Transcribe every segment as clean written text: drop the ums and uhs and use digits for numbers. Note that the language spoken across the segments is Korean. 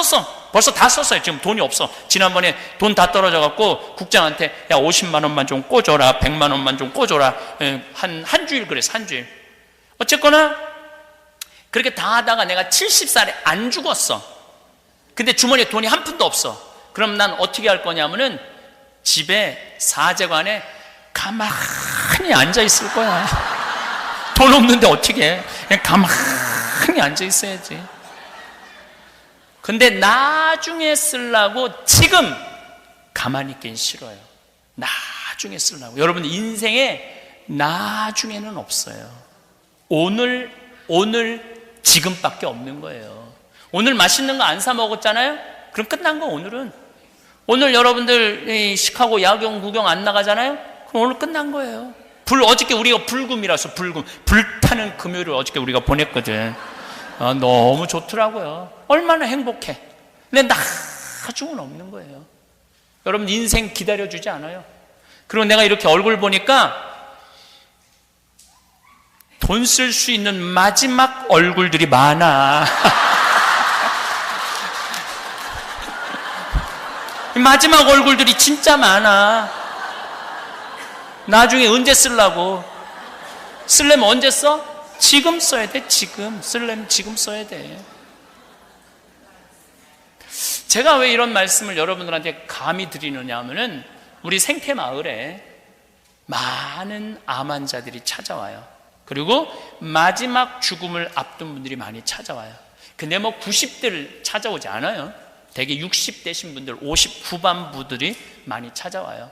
썼어. 벌써 다 썼어요. 지금 돈이 없어. 지난번에 돈 다 떨어져갖고 국장한테 야 50만 원만 좀 꿔줘라, 100만 원만 좀 꿔줘라. 한 주일 그랬어. 한 주일. 어쨌거나 그렇게 다 하다가 내가 70살에 안 죽었어. 근데 주머니에 돈이 한 푼도 없어. 그럼 난 어떻게 할 거냐면은 집에 사제관에 가만히 앉아 있을 거야. 돈 없는데 어떻게 해? 그냥 가만히 앉아 있어야지. 근데 나중에 쓰려고 지금 가만히 있긴 싫어요. 나중에 쓰려고. 여러분 인생에 나중에는 없어요. 오늘 지금밖에 없는 거예요. 오늘 맛있는 거 안 사 먹었잖아요? 그럼 끝난 거 오늘은. 오늘 여러분들 시카고 야경 구경 안 나가잖아요? 그럼 오늘 끝난 거예요. 어저께 우리가 불금이라서 불타는 금요일을 어저께 우리가 보냈거든. 너무 좋더라고요. 얼마나 행복해. 근데 나중은 없는 거예요. 여러분 인생 기다려주지 않아요. 그리고 내가 이렇게 얼굴 보니까 돈 쓸 수 있는 마지막 얼굴들이 많아. 마지막 얼굴들이 진짜 많아. 나중에 언제 쓰려고. 쓰려면 언제 써? 지금 써야 돼. 지금 쓰려면 지금 써야 돼. 제가 왜 이런 말씀을 여러분들한테 감히 드리느냐 하면은 우리 생태마을에 많은 암 환자들이 찾아와요. 그리고 마지막 죽음을 앞둔 분들이 많이 찾아와요. 근데 뭐 90대를 찾아오지 않아요. 대개 60대신 분들, 50 후반부들이 많이 찾아와요.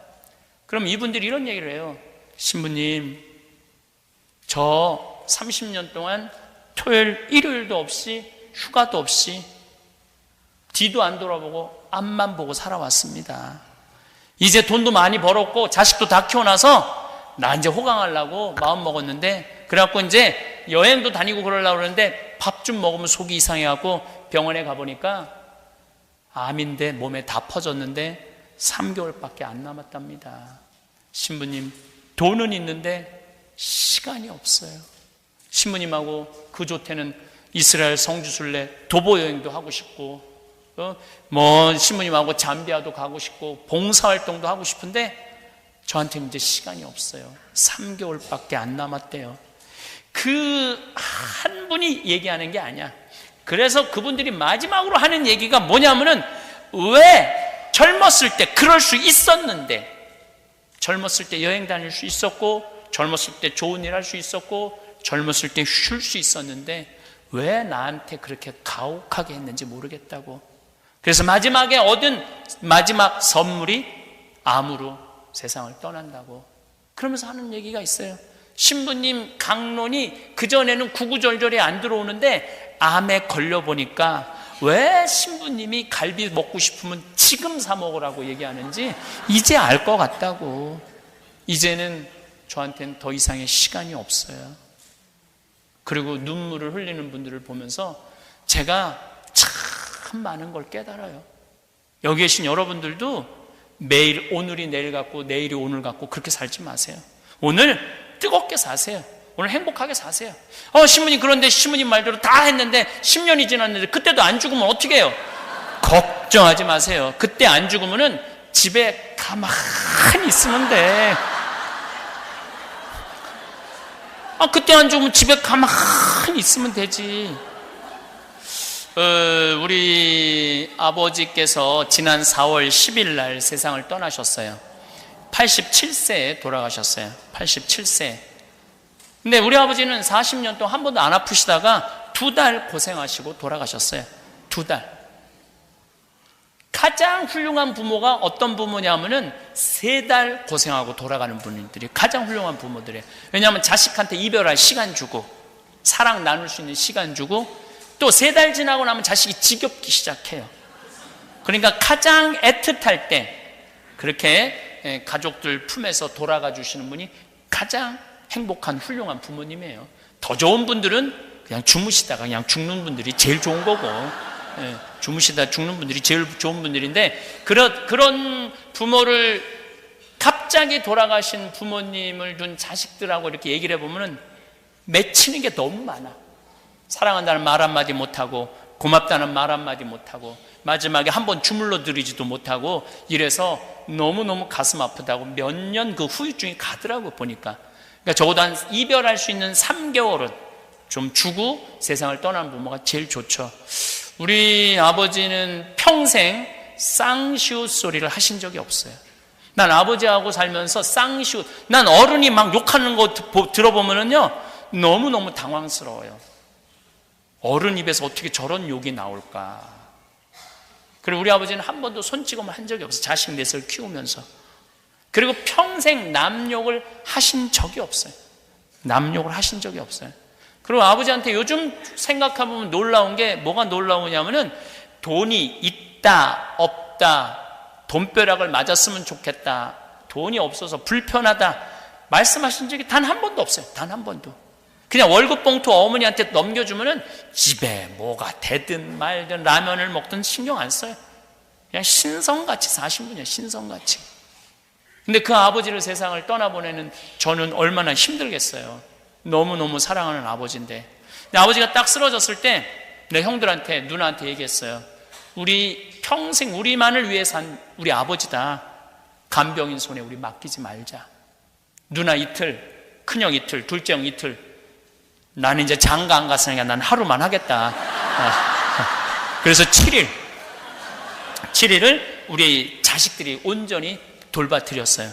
그럼 이분들이 이런 얘기를 해요. 신부님, 저 30년 동안 토요일, 일요일도 없이 휴가도 없이 뒤도 안 돌아보고 앞만 보고 살아왔습니다. 이제 돈도 많이 벌었고 자식도 다 키워놔서 나 이제 호강하려고 마음 먹었는데, 그래갖고 이제 여행도 다니고 그러려고 그러는데 밥 좀 먹으면 속이 이상해갖고 병원에 가보니까 암인데 몸에 다 퍼졌는데 3개월밖에 안 남았답니다. 신부님, 돈은 있는데 시간이 없어요. 신부님하고 그 조태는 이스라엘 성지순례 도보 여행도 하고 싶고, 신부님하고 잠비아도 가고 싶고 봉사활동도 하고 싶은데 저한테는 이제 시간이 없어요. 3개월밖에 안 남았대요. 그 한 분이 얘기하는 게 아니야. 그래서 그분들이 마지막으로 하는 얘기가 뭐냐면은, 왜 젊었을 때 그럴 수 있었는데, 젊었을 때 여행 다닐 수 있었고, 젊었을 때 좋은 일 할 수 있었고, 젊었을 때 쉴 수 있었는데 왜 나한테 그렇게 가혹하게 했는지 모르겠다고. 그래서 마지막에 얻은 마지막 선물이 암으로 세상을 떠난다고. 그러면서 하는 얘기가 있어요. 신부님 강론이 그전에는 구구절절이 안 들어오는데 암에 걸려보니까 왜 신부님이 갈비 먹고 싶으면 지금 사 먹으라고 얘기하는지 이제 알 것 같다고. 이제는 저한테는 더 이상의 시간이 없어요. 그리고 눈물을 흘리는 분들을 보면서 제가 참 많은 걸 깨달아요. 여기 계신 여러분들도 매일 오늘이 내일 같고 내일이 오늘 같고 그렇게 살지 마세요. 오늘 뜨겁게 사세요. 오늘 행복하게 사세요. 신부님, 그런데 신부님 말대로 다 했는데 10년이 지났는데 그때도 안 죽으면 어떻게 해요? 걱정하지 마세요. 그때 안 죽으면은 집에 가만히 있으면 돼. 그때 안 죽으면 집에 가만히 있으면 되지. 우리 아버지께서 지난 4월 10일 날 세상을 떠나셨어요. 87세에 돌아가셨어요. 87세. 근데 우리 아버지는 40년 동안 한 번도 안 아프시다가 2달 고생하시고 돌아가셨어요. 2달. 가장 훌륭한 부모가 어떤 부모냐면은 3달 고생하고 돌아가는 분들이 가장 훌륭한 부모들이에요. 왜냐하면 자식한테 이별할 시간 주고 사랑 나눌 수 있는 시간 주고 또 3달 지나고 나면 자식이 지겹기 시작해요. 그러니까 가장 애틋할 때 그렇게 가족들 품에서 돌아가 주시는 분이 가장 행복한 훌륭한 부모님이에요. 더 좋은 분들은 그냥 주무시다가 그냥 죽는 분들이 제일 좋은 거고, 주무시다 죽는 분들이 제일 좋은 분들인데, 그런 부모를 갑자기 돌아가신 부모님을 둔 자식들하고 이렇게 얘기를 해보면 맺히는 게 너무 많아. 사랑한다는 말 한마디 못하고 고맙다는 말 한마디 못하고 마지막에 한번 주물러 드리지도 못하고 이래서 너무너무 가슴 아프다고 몇 년 그 후유증이 가더라고 보니까. 그러니까 적어도 한 이별할 수 있는 3개월은 좀 주고 세상을 떠나는 부모가 제일 좋죠. 우리 아버지는 평생 쌍시옷 소리를 하신 적이 없어요. 난 아버지하고 살면서 쌍시옷, 난 어른이 막 욕하는 거 들어보면은요 너무너무 당황스러워요. 어른 입에서 어떻게 저런 욕이 나올까. 그리고 우리 아버지는 한 번도 손찌검을 한 적이 없어요. 자식 넷을 키우면서. 그리고 평생 남욕을 하신 적이 없어요. 남욕을 하신 적이 없어요. 그리고 아버지한테 요즘 생각해보면 놀라운 게 뭐가 놀라우냐면은 돈이 있다 없다, 돈벼락을 맞았으면 좋겠다, 돈이 없어서 불편하다 말씀하신 적이 단 한 번도 없어요. 단 한 번도. 그냥 월급 봉투 어머니한테 넘겨주면은 집에 뭐가 되든 말든 라면을 먹든 신경 안 써요. 그냥 신성같이 사신 분이에요. 신성같이. 근데 그 아버지를 세상을 떠나보내는 저는 얼마나 힘들겠어요. 너무너무 사랑하는 아버지인데. 근데 아버지가 딱 쓰러졌을 때 내 형들한테, 누나한테 얘기했어요. 우리 평생 우리만을 위해 산 우리 아버지다. 간병인 손에 우리 맡기지 말자. 누나 이틀, 큰형 이틀, 둘째 형 이틀. 나는 이제 장가 안 갔으니까 난 하루만 하겠다. 그래서 7일을 우리 자식들이 온전히 돌봐드렸어요.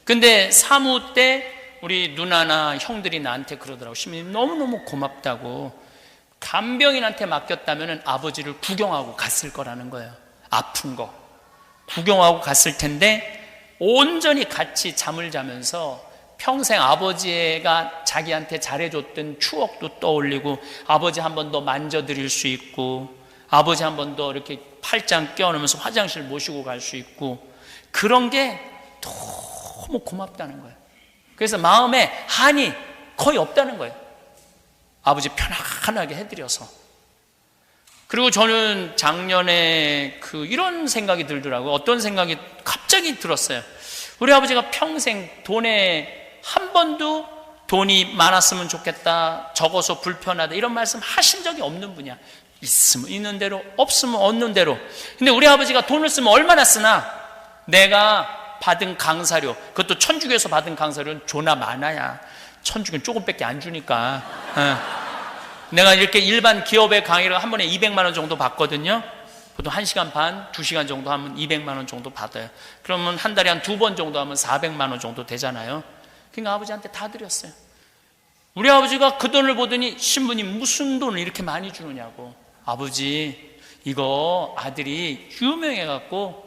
근데 사무 때 우리 누나나 형들이 나한테 그러더라고. 시민님 너무너무 고맙다고. 간병인한테 맡겼다면 아버지를 구경하고 갔을 거라는 거예요. 아픈 거 구경하고 갔을 텐데 온전히 같이 잠을 자면서 평생 아버지가 자기한테 잘해줬던 추억도 떠올리고, 아버지 한 번 더 만져드릴 수 있고, 아버지 한 번 더 이렇게 팔짱 껴안으면서 화장실 모시고 갈 수 있고, 그런 게 너무 고맙다는 거예요. 그래서 마음에 한이 거의 없다는 거예요. 아버지 편안하게 해드려서. 그리고 저는 작년에 이런 생각이 들더라고요. 어떤 생각이 갑자기 들었어요. 우리 아버지가 평생 돈에 한 번도 돈이 많았으면 좋겠다, 적어서 불편하다 이런 말씀 하신 적이 없는 분이야. 있으면 있는 대로, 없으면 없는 대로. 근데 우리 아버지가 돈을 쓰면 얼마나 쓰나? 내가 받은 강사료, 그것도 천주교에서 받은 강사료는 존나 많아야. 천주교는 조금밖에 안 주니까. 내가 이렇게 일반 기업의 강의를 한 번에 200만 원 정도 받거든요. 보통 1시간 반, 2시간 정도 하면 200만 원 정도 받아요. 그러면 한 달에 한 2번 정도 하면 400만 원 정도 되잖아요. 그러니까 아버지한테 다 드렸어요. 우리 아버지가 그 돈을 보더니 신부님 무슨 돈을 이렇게 많이 주느냐고. 아버지 이거 아들이 유명해갖고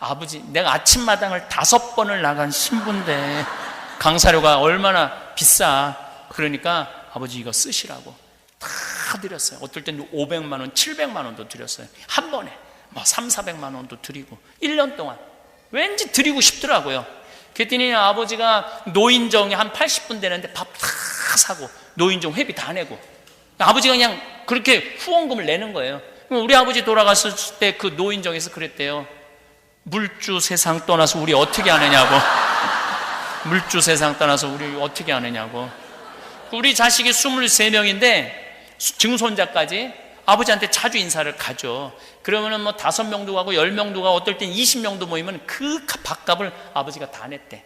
아버지 내가 아침마당을 5번을 나간 신부인데 강사료가 얼마나 비싸. 그러니까 아버지 이거 쓰시라고 다 드렸어요. 어떨 때는 500만 원, 700만 원도 드렸어요. 한 번에 3, 400만 원도 드리고 1년 동안 왠지 드리고 싶더라고요. 그랬더니 아버지가 노인정에 한 80분 되는데 밥 다 사고 노인정 회비 다 내고, 아버지가 그냥 그렇게 후원금을 내는 거예요. 우리 아버지 돌아갔을 때 그 노인정에서 그랬대요. 물주 세상 떠나서 우리 어떻게 하느냐고. 물주 세상 떠나서 우리 어떻게 하느냐고. 우리 자식이 23명인데 증손자까지 아버지한테 자주 인사를 가죠. 그러면은 5명도 가고 10명도 가고 어떨 땐 20명도 모이면 그 밥값을 아버지가 다 냈대.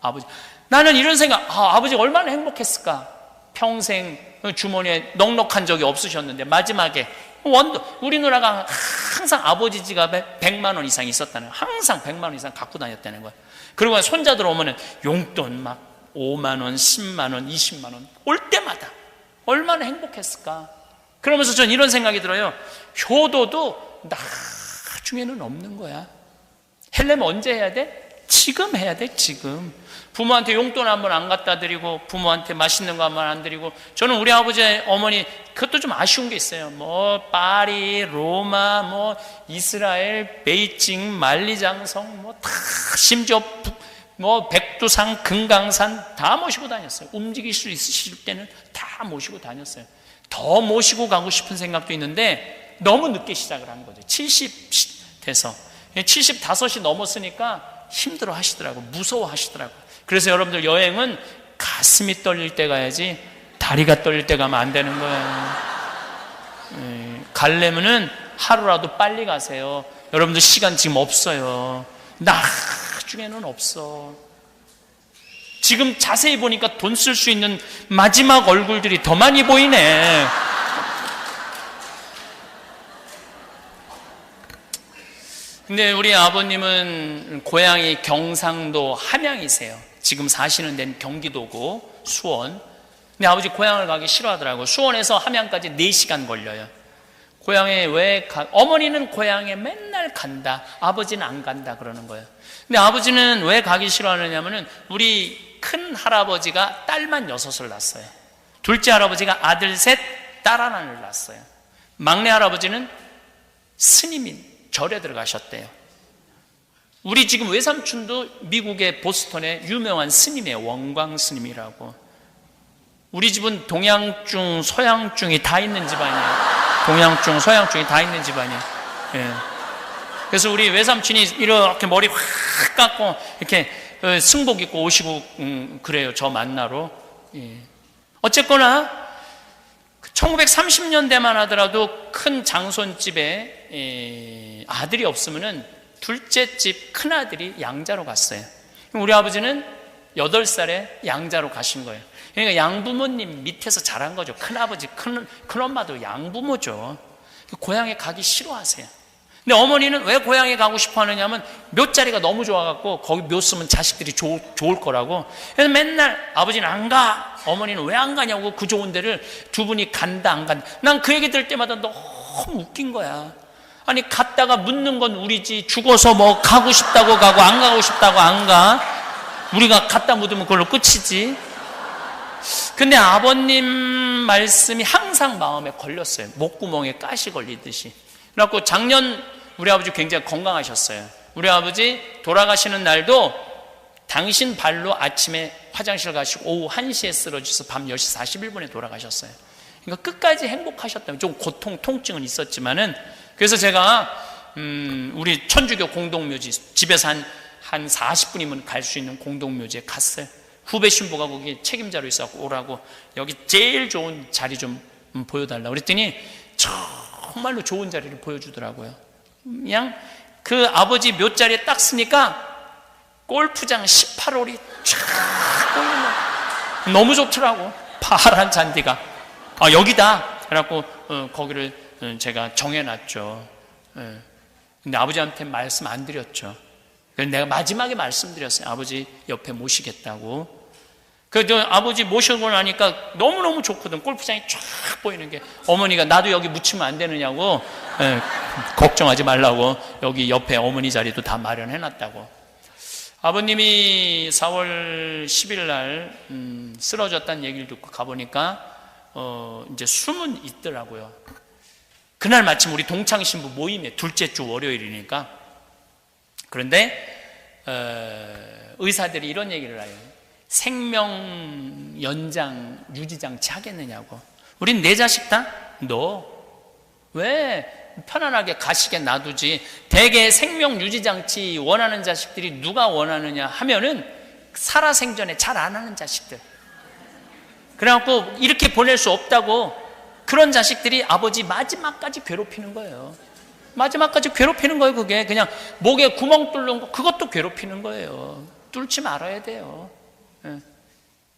아버지. 나는 이런 생각, 아버지가 얼마나 행복했을까. 평생 주머니에 넉넉한 적이 없으셨는데 마지막에 우리 누나가 항상 아버지 지갑에 100만 원 이상 있었다는 거예요. 항상 100만 원 이상 갖고 다녔다는 거예요. 그리고 손자들 오면은 용돈 막 5만 원, 10만 원, 20만 원 올 때마다 얼마나 행복했을까. 그러면서 전 이런 생각이 들어요. 효도도 나중에는 없는 거야. 하려면 언제 해야 돼? 지금 해야 돼. 지금. 부모한테 용돈 한 번 안 갖다 드리고, 부모한테 맛있는 거 한 번 안 드리고. 저는 우리 아버지 어머니 그것도 좀 아쉬운 게 있어요. 파리, 로마, 이스라엘, 베이징, 만리장성 다 심지어 백두산, 금강산 다 모시고 다녔어요. 움직일 수 있으실 때는 다 모시고 다녔어요. 더 모시고 가고 싶은 생각도 있는데 너무 늦게 시작을 한 거죠. 70 돼서 75이 넘었으니까 힘들어 하시더라고. 무서워 하시더라고. 그래서 여러분들 여행은 가슴이 떨릴 때 가야지 다리가 떨릴 때 가면 안 되는 거예요. 가려면은 하루라도 빨리 가세요. 여러분들 시간 지금 없어요. 나중에는 없어. 지금 자세히 보니까 돈 쓸 수 있는 마지막 얼굴들이 더 많이 보이네. 근데 우리 아버님은 고향이 경상도 함양이세요. 지금 사시는 데는 경기도고 수원. 근데 아버지 고향을 가기 싫어하더라고요. 수원에서 함양까지 4시간 걸려요. 고향에 어머니는 고향에 맨날 간다, 아버지는 안 간다 그러는 거예요. 근데 아버지는 왜 가기 싫어하느냐면은 우리 큰 할아버지가 딸만 6을 낳았어요. 둘째 할아버지가 아들 3, 딸 하나를 낳았어요. 막내 할아버지는 스님인 절에 들어가셨대요. 우리 지금 외삼촌도 미국의 보스턴에 유명한 스님이에요. 원광 스님이라고. 우리 집은 동양중, 서양중이 다 있는 집안이에요. 동양중, 서양중이 다 있는 집안이에요. 예. 그래서 우리 외삼촌이 이렇게 머리 확 깎고 이렇게 승복 입고 오시고 그래요. 저 만나러. 예. 어쨌거나 1930년대만 하더라도 큰 장손집에 아들이 없으면은 둘째 집 큰아들이 양자로 갔어요. 우리 아버지는 8살에 양자로 가신 거예요. 그러니까 양부모님 밑에서 자란 거죠. 큰아버지, 큰엄마도 양부모죠. 고향에 가기 싫어하세요. 근데 어머니는 왜 고향에 가고 싶어 하느냐면 묘자리가 너무 좋아갖고 거기 묘 쓰면 자식들이 좋을 거라고. 그래서 맨날 아버지는 안 가, 어머니는 왜 안 가냐고 그 좋은 데를 두 분이 간다 안 간다. 난 그 얘기 들을 때마다 너무 웃긴 거야. 아니 갔다가 묻는 건 우리지, 죽어서 뭐 가고 싶다고 가고 안 가고 싶다고 안 가. 우리가 갖다 묻으면 그걸로 끝이지. 근데 아버님 말씀이 항상 마음에 걸렸어요. 목구멍에 가시 걸리듯이. 그래갖고 작년 우리 아버지 굉장히 건강하셨어요. 우리 아버지 돌아가시는 날도 당신 발로 아침에 화장실 가시고 오후 1시에 쓰러져서 밤 10시 41분에 돌아가셨어요. 그러니까 끝까지 행복하셨다면 좀 통증은 있었지만은. 그래서 제가 우리 천주교 공동묘지, 집에서 한 40분이면 갈 수 있는 공동묘지에 갔어요. 후배 신부가 거기 책임자로 있어서 오라고, 여기 제일 좋은 자리 좀 보여달라고 그랬더니 정말로 좋은 자리를 보여주더라고요. 그냥 그 아버지 묘자리에 딱 쓰니까 골프장 18홀이 쫙 보이는, 너무 좋더라고. 파란 잔디가. 아, 여기다. 그래갖고 거기를 제가 정해놨죠. 근데 아버지한테 말씀 안 드렸죠. 그래서 내가 마지막에 말씀드렸어요. 아버지 옆에 모시겠다고. 그래서 아버지 모시고 나니까 너무너무 좋거든. 골프장이 쫙 보이는 게. 어머니가 나도 여기 묻히면 안 되느냐고. 걱정하지 말라고 여기 옆에 어머니 자리도 다 마련해놨다고. 아버님이 4월 10일 날 쓰러졌다는 얘기를 듣고 가보니까 이제 숨은 있더라고요. 그날 마침 우리 동창신부 모임에 둘째 주 월요일이니까. 그런데 의사들이 이런 얘기를 해요. 생명 연장 유지장치 하겠느냐고. 우린 내 자식 다? 너 왜 편안하게 가시게 놔두지. 대개 생명 유지장치 원하는 자식들이 누가 원하느냐 하면은 살아생전에 잘 안 하는 자식들. 그래갖고 이렇게 보낼 수 없다고 그런 자식들이 아버지 마지막까지 괴롭히는 거예요. 마지막까지 괴롭히는 거예요. 그게 그냥 목에 구멍 뚫는 거, 그것도 괴롭히는 거예요. 뚫지 말아야 돼요.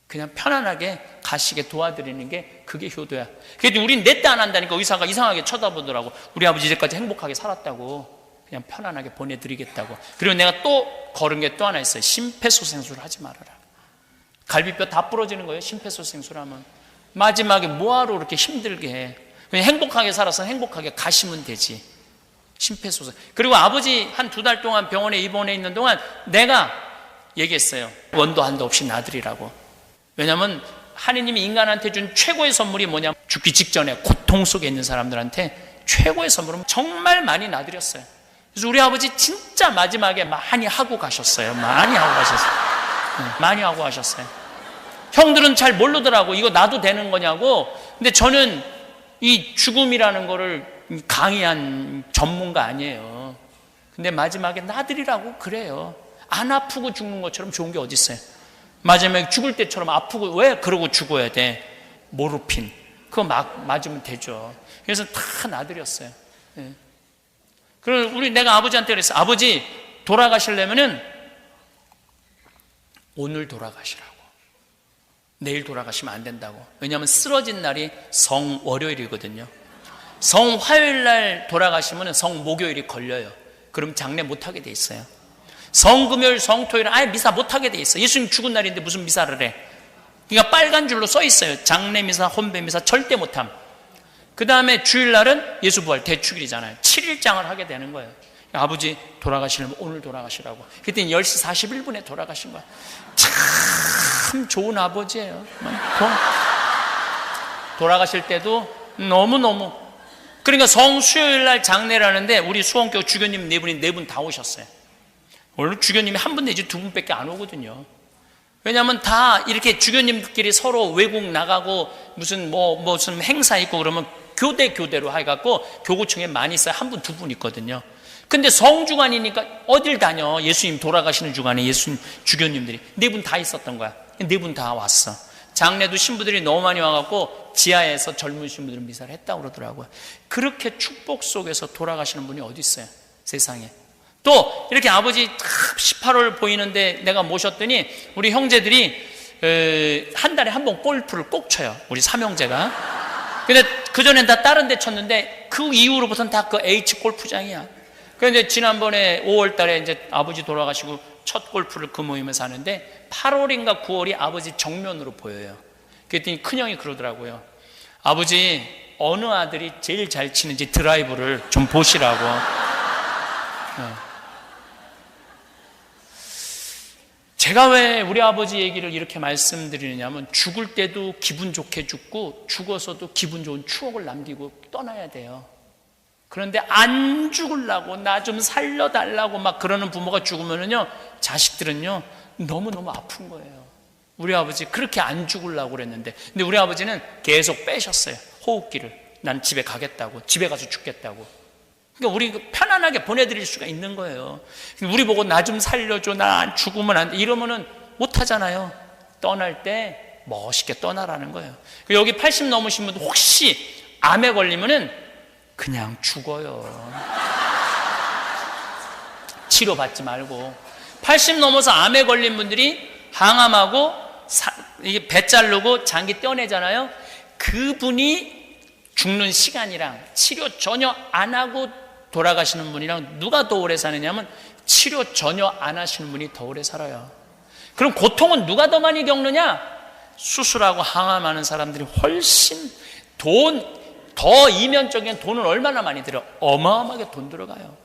그냥 편안하게 가시게 도와드리는 게 그게 효도야. 그래도 우린 내 때 안 한다니까 의사가 이상하게 쳐다보더라고. 우리 아버지 이제까지 행복하게 살았다고. 그냥 편안하게 보내드리겠다고. 그리고 내가 또 걸은 게 또 하나 있어요. 심폐소생술 하지 말아라. 갈비뼈 다 부러지는 거예요. 심폐소생술 하면. 마지막에 뭐하러 그렇게 힘들게 해. 그냥 행복하게 살아서 행복하게 가시면 되지. 심폐소생. 그리고 아버지 한 2달 동안 병원에 입원해 있는 동안 내가 얘기했어요. 원도 한도 없이 놔드리라고. 왜냐하면 하느님이 인간한테 준 최고의 선물이 뭐냐면 죽기 직전에 고통 속에 있는 사람들한테 최고의 선물은 정말 많이 놔드렸어요. 그래서 우리 아버지 진짜 마지막에 많이 하고 가셨어요. 많이 하고 가셨어요. 많이 하고 가셨어요. 형들은 잘 모르더라고. 이거 놔도 되는 거냐고. 근데 저는 이 죽음이라는 거를 강의한 전문가 아니에요. 근데 마지막에 놔드리라고 그래요. 안 아프고 죽는 것처럼 좋은 게 어디 있어요. 마지막에 죽을 때처럼 아프고 왜 그러고 죽어야 돼. 모르핀 그거 맞으면 되죠. 그래서 다 놔드렸어요. 예. 그리고 내가 아버지한테 그랬어요. 아버지, 돌아가시려면은 오늘 돌아가시라고. 내일 돌아가시면 안 된다고. 왜냐하면 쓰러진 날이 성월요일이거든요. 성화요일 날 돌아가시면 성목요일이 걸려요. 그럼 장례 못하게 돼 있어요. 성금요일, 성토요일은 아예 미사 못하게 돼 있어요. 예수님 죽은 날인데 무슨 미사를 해. 그러니까 빨간 줄로 써 있어요. 장례미사, 혼배미사 절대 못함. 그 다음에 주일날은 예수부활 대축일이잖아요. 7일장을 하게 되는 거예요. 아버지 돌아가시려면 오늘 돌아가시라고. 그때 10시 41분에 돌아가신 거야. 참 좋은 아버지예요. 돌아가실 때도 너무너무. 그러니까 성수요일날 장례를 하는데 우리 수원교 주교님 4분이 4분 다 오셨어요. 원래 주교님이 한 분 내지 2분밖에 안 오거든요. 왜냐하면 다 이렇게 주교님들끼리 서로 외국 나가고 무슨 행사 있고 그러면 교대로 해갖고 교구청에 많이 있어요. 한 분, 2분 있거든요. 근데 성주간이니까 어딜 다녀. 예수님 돌아가시는 주간에 예수님 주교님들이 4분 다 있었던 거야. 4분 다 왔어. 장례도 신부들이 너무 많이 와갖고 지하에서 젊은 신부들은 미사를 했다고 그러더라고요. 그렇게 축복 속에서 돌아가시는 분이 어디 있어요, 세상에. 또 이렇게 아버지 18월 보이는데 내가 모셨더니 우리 형제들이 한 달에 한 번 골프를 꼭 쳐요. 우리 3형제가. 근데 그전엔 다 다른 데 쳤는데 그 이후로부터는 다 그 H 골프장이야. 그런데 지난번에 5월 달에 이제 아버지 돌아가시고 첫 골프를 그 모임에서 하는데 8월인가 9월이 아버지 정면으로 보여요. 그랬더니 큰형이 그러더라고요. 아버지, 어느 아들이 제일 잘 치는지 드라이브를 좀 보시라고. 제가 왜 우리 아버지 얘기를 이렇게 말씀드리느냐면 죽을 때도 기분 좋게 죽고 죽어서도 기분 좋은 추억을 남기고 떠나야 돼요. 그런데 안 죽으려고 나 좀 살려달라고 막 그러는 부모가 죽으면은요, 자식들은요 너무너무 아픈 거예요. 우리 아버지 그렇게 안 죽으려고 그랬는데, 근데 우리 아버지는 계속 빼셨어요. 호흡기를. 난 집에 가겠다고, 집에 가서 죽겠다고. 그러니까 우리 편안하게 보내드릴 수가 있는 거예요. 우리 보고 나 좀 살려줘, 나 죽으면 안 돼, 이러면은 못 하잖아요. 떠날 때 멋있게 떠나라는 거예요. 여기 80 넘으신 분들 혹시 암에 걸리면은 그냥 죽어요. 치료받지 말고. 80 넘어서 암에 걸린 분들이 항암하고 이게 배 자르고 장기 떼어내잖아요. 그분이 죽는 시간이랑 치료 전혀 안 하고 돌아가시는 분이랑 누가 더 오래 사느냐면 치료 전혀 안 하시는 분이 더 오래 살아요. 그럼 고통은 누가 더 많이 겪느냐? 수술하고 항암하는 사람들이 훨씬 더 이면적인 돈은 얼마나 많이 들어? 어마어마하게 돈 들어가요.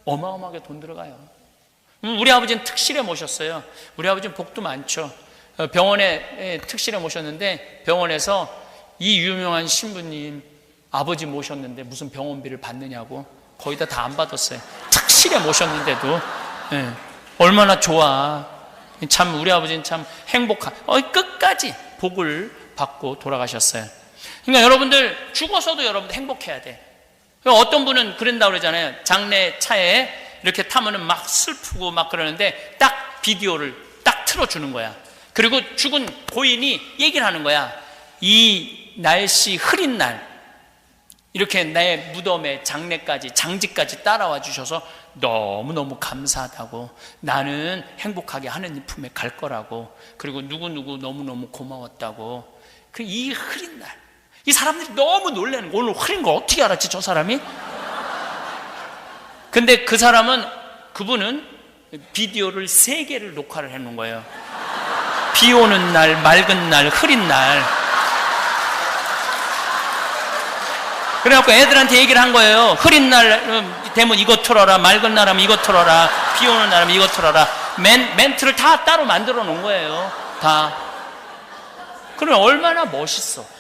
어마어마하게 돈 들어가요. 우리 아버지는 특실에 모셨어요. 우리 아버지는 복도 많죠. 병원에 특실에 모셨는데 병원에서 이 유명한 신부님 아버지 모셨는데 무슨 병원비를 받느냐고 거의 다 안 받았어요. 특실에 모셨는데도. 네. 얼마나 좋아. 참 우리 아버지는 참 행복한, 끝까지 복을 받고 돌아가셨어요. 그러니까 여러분들 죽어서도 여러분들 행복해야 돼. 어떤 분은 그런다고 그러잖아요. 장례 차에 이렇게 타면은 막 슬프고 막 그러는데 딱 비디오를 딱 틀어주는 거야. 그리고 죽은 고인이 얘기를 하는 거야. 이 날씨 흐린 날 이렇게 내 무덤에 장례까지 장지까지 따라와 주셔서 너무너무 감사하다고, 나는 행복하게 하느님 품에 갈 거라고, 그리고 누구누구 너무너무 고마웠다고. 이 흐린 날 이 사람들이 너무 놀라는 거. 오늘 흐린 거 어떻게 알았지 저 사람이? 근데 그분은 비디오를 3개를 녹화를 해놓은 거예요. 비 오는 날, 맑은 날, 흐린 날. 그래갖고 애들한테 얘기를 한 거예요. 흐린 날 되면 이거 틀어라, 맑은 날 하면 이거 틀어라, 비 오는 날 하면 이거 틀어라. 멘트를 다 따로 만들어 놓은 거예요. 다. 그러면 얼마나 멋있어.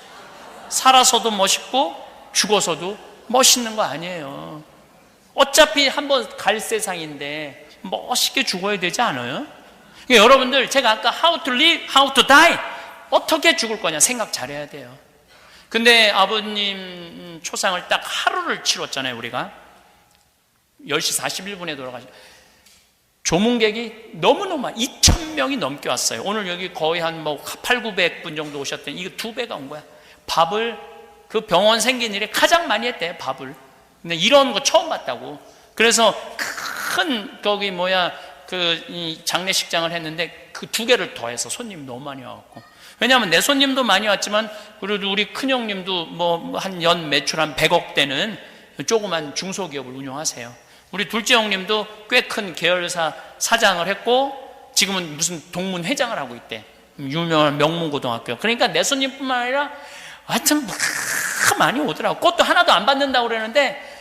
살아서도 멋있고 죽어서도 멋있는 거 아니에요. 어차피 한번 갈 세상인데 멋있게 죽어야 되지 않아요? 그러니까 여러분들, 제가 아까 how to live, how to die, 어떻게 죽을 거냐 생각 잘해야 돼요. 근데 아버님 초상을 딱 하루를 치렀잖아요. 우리가 10시 41분에 돌아가셨어요. 조문객이 너무너무 2,000명이 넘게 왔어요. 오늘 여기 거의 한 800, 900분 정도 오셨더니 이거 2배가 온 거야. 밥을 그 병원 생긴 일에 가장 많이 했대, 밥을. 근데 이런 거 처음 봤다고. 그래서 큰 거기 이 장례식장을 했는데 그 2개를 더해서 손님이 너무 많이 와갖고. 왜냐하면 내 손님도 많이 왔지만 그래도 우리 큰형님도 한 연 매출 한 100억 되는 조그만 중소기업을 운영하세요. 우리 둘째 형님도 꽤 큰 계열사 사장을 했고 지금은 무슨 동문회장을 하고 있대. 유명한 명문고등학교. 그러니까 내 손님뿐만 아니라 하여튼 많이 오더라고. 꽃도 하나도 안 받는다고 그러는데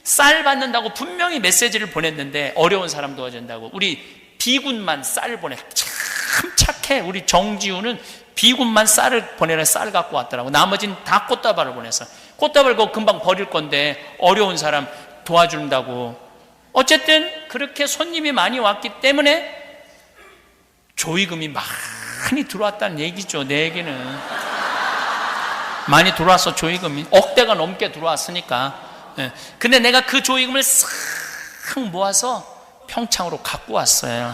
쌀 받는다고 분명히 메시지를 보냈는데 어려운 사람 도와준다고. 우리 B군만 쌀을 보내. 참 착해. 우리 정지우는 B군만 쌀을 보내라. 쌀 갖고 왔더라고. 나머지는 다 꽃다발을 보내서. 꽃다발 그거 금방 버릴 건데 어려운 사람 도와준다고. 어쨌든 그렇게 손님이 많이 왔기 때문에 조의금이 많이 들어왔다는 얘기죠. 내 얘기는 많이 들어왔어. 조의금이 억대가 넘게 들어왔으니까. 근데 내가 그 조의금을 싹 모아서 평창으로 갖고 왔어요.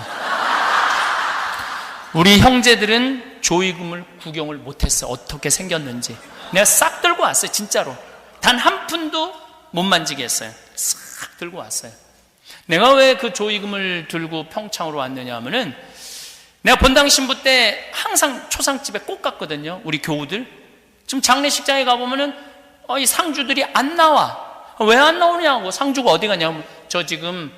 우리 형제들은 조의금을 구경을 못했어요. 어떻게 생겼는지. 내가 싹 들고 왔어요. 진짜로 단 한 푼도 못 만지게 했어요. 싹 들고 왔어요. 내가 왜 그 조의금을 들고 평창으로 왔느냐 하면은 내가 본당 신부 때 항상 초상집에 꼭 갔거든요. 우리 교우들. 지금 장례식장에 가보면은 이 상주들이 안 나와. 왜 안 나오냐고. 상주가 어디 가냐고. 저 지금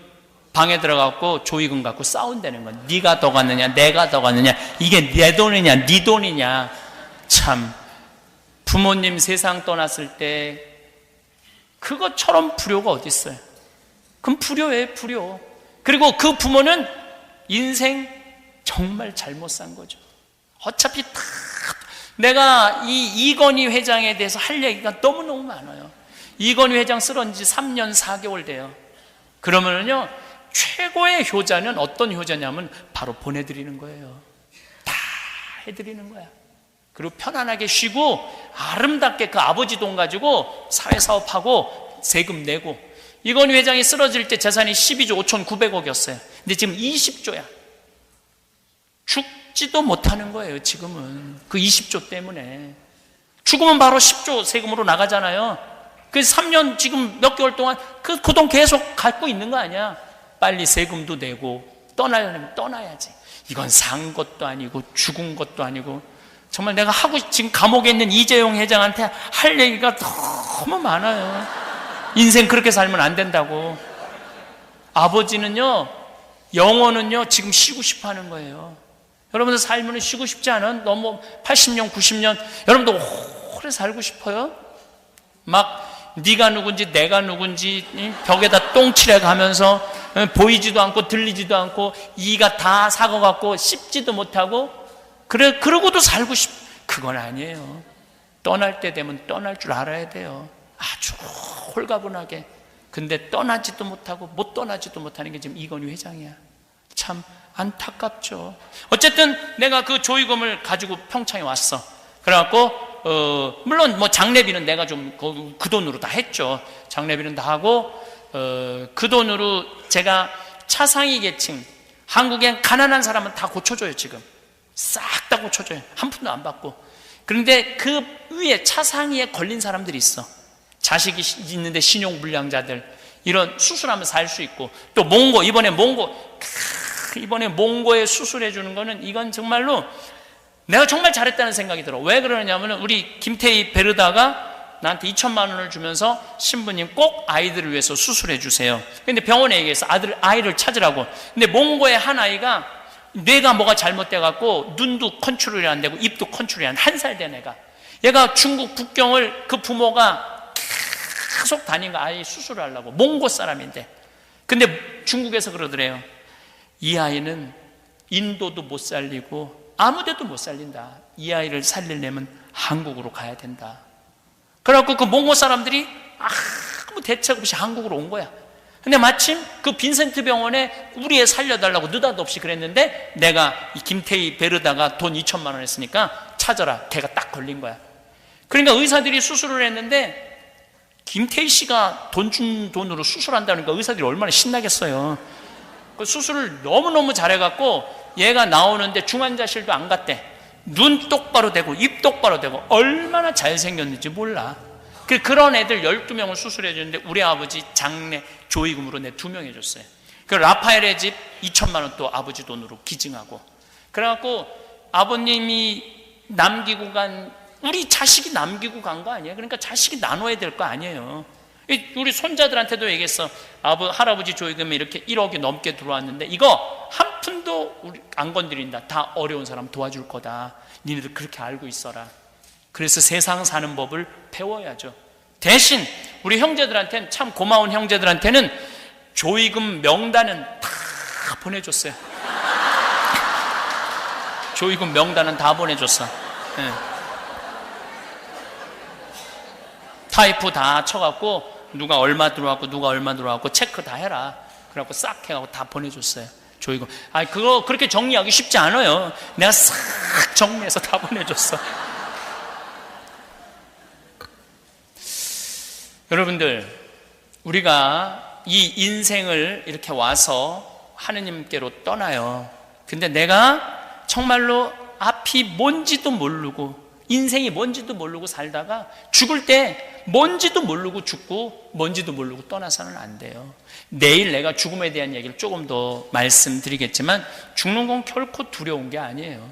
방에 들어가고 조의금 갖고 싸운다는 건. 네가 더 갔느냐 내가 더 갔느냐. 이게 내 돈이냐 네 돈이냐. 참 부모님 세상 떠났을 때 그것처럼 불효가 어디 있어요. 그럼 불효예요. 불효. 그리고 그 부모는 인생 정말 잘못 산 거죠. 어차피 다 내가 이 이건희 회장에 대해서 할 얘기가 너무너무 많아요. 이건희 회장 쓰러진 지 3년 4개월 돼요. 그러면은요 최고의 효자는 어떤 효자냐면 바로 보내드리는 거예요. 다 해드리는 거야. 그리고 편안하게 쉬고 아름답게 그 아버지 돈 가지고 사회사업하고 세금 내고. 이건희 회장이 쓰러질 때 재산이 12조 5,900억이었어요. 근데 지금 20조야. 죽지도 못하는 거예요. 지금은 그 20조 때문에. 죽으면 바로 10조 세금으로 나가잖아요. 그래서 3년 지금 몇 개월 동안 그 돈 계속 갖고 있는 거 아니야. 빨리 세금도 내고 떠나려면 떠나야지. 이건 산 것도 아니고 죽은 것도 아니고. 정말 내가 지금 감옥에 있는 이재용 회장한테 할 얘기가 너무 많아요. 인생 그렇게 살면 안 된다고. 아버지는요 영혼은요 지금 쉬고 싶어 하는 거예요. 여러분들 살면 쉬고 싶지 않은? 너무 80년 90년 여러분들 오래 살고 싶어요? 막 네가 누군지 내가 누군지 벽에다 똥칠해 가면서 보이지도 않고 들리지도 않고 이가 다 사고갖고 씹지도 못하고 그러고도 살고 그건 아니에요. 떠날 때 되면 떠날 줄 알아야 돼요. 아주 홀가분하게. 근데 떠나지도 못하고 못 떠나지도 못하는 게 지금 이건희 회장이야. 참 안타깝죠. 어쨌든 내가 그 조의금을 가지고 평창에 왔어. 그래갖고 물론 장례비는 내가 좀 그 돈으로 다 했죠. 장례비는 다 하고 그 돈으로 제가 차상위 계층, 한국엔 가난한 사람은 다 고쳐줘요. 지금 싹 다 고쳐줘요. 한 푼도 안 받고. 그런데 그 위에 차상위에 걸린 사람들이 있어. 자식이 있는데 신용불량자들, 이런 수술하면 살 수 있고. 또 이번에 몽고에 수술해 주는 거는 이건 정말로 내가 정말 잘했다는 생각이 들어. 왜 그러냐면 우리 김태희 베르다가 나한테 2천만 원을 주면서 신부님 꼭 아이들을 위해서 수술해 주세요. 근데 병원에 얘기해서 아이를 찾으라고. 근데 몽고의 한 아이가 뇌가 뭐가 잘못돼 갖고 눈도 컨트롤이 안 되고 입도 컨트롤이 안 돼. 1살 된 애가. 얘가 중국 국경을 그 부모가 계속 다닌 거 아이 수술을 하려고. 몽고 사람인데. 근데 중국에서 그러더래요. 이 아이는 인도도 못 살리고 아무데도 못 살린다. 이 아이를 살리려면 한국으로 가야 된다. 그래갖고 그 몽고 사람들이 아무 대책 없이 한국으로 온 거야. 근데 마침 그 빈센트 병원에 우리 애 살려달라고 느닷없이 그랬는데 내가 이 김태희 베르다가 돈 2천만 원 했으니까 찾아라. 걔가 딱 걸린 거야. 그러니까 의사들이 수술을 했는데 김태희 씨가 돈 준 돈으로 수술한다니까 의사들이 얼마나 신나겠어요. 그 수술을 너무너무 잘해갖고 얘가 나오는데 중환자실도 안 갔대. 눈 똑바로 대고 입 똑바로 대고 얼마나 잘생겼는지 몰라. 그런 애들 12명을 수술해 주는데 우리 아버지 장례 조의금으로 내 2명 해줬어요. 그 라파엘의 집 2천만 원 또 아버지 돈으로 기증하고. 그래갖고 아버님이 남기고 간, 우리 자식이 남기고 간 거 아니에요? 그러니까 자식이 나눠야 될 거 아니에요. 우리 손자들한테도 얘기했어. 할아버지 조의금이 이렇게 1억이 넘게 들어왔는데 이거 한 푼도 우리 안 건드린다. 다 어려운 사람 도와줄 거다. 니네들 그렇게 알고 있어라. 그래서 세상 사는 법을 배워야죠. 대신 우리 형제들한테는, 참 고마운 형제들한테는 조의금 명단은 다 보내줬어요. 조의금 명단은 다 보내줬어. 네. 타이프 다 쳐갖고 누가 얼마 들어왔고 누가 얼마 들어왔고 체크 다 해라. 그래갖고 싹 해갖고 다 보내줬어요. 조이금. 그거 그렇게 정리하기 쉽지 않아요. 내가 싹 정리해서 다 보내줬어. 여러분들, 우리가 이 인생을 이렇게 와서 하느님께로 떠나요. 근데 내가 정말로 앞이 뭔지도 모르고 인생이 뭔지도 모르고 살다가 죽을 때 뭔지도 모르고 죽고 뭔지도 모르고 떠나서는 안 돼요. 내일 내가 죽음에 대한 얘기를 조금 더 말씀드리겠지만 죽는 건 결코 두려운 게 아니에요.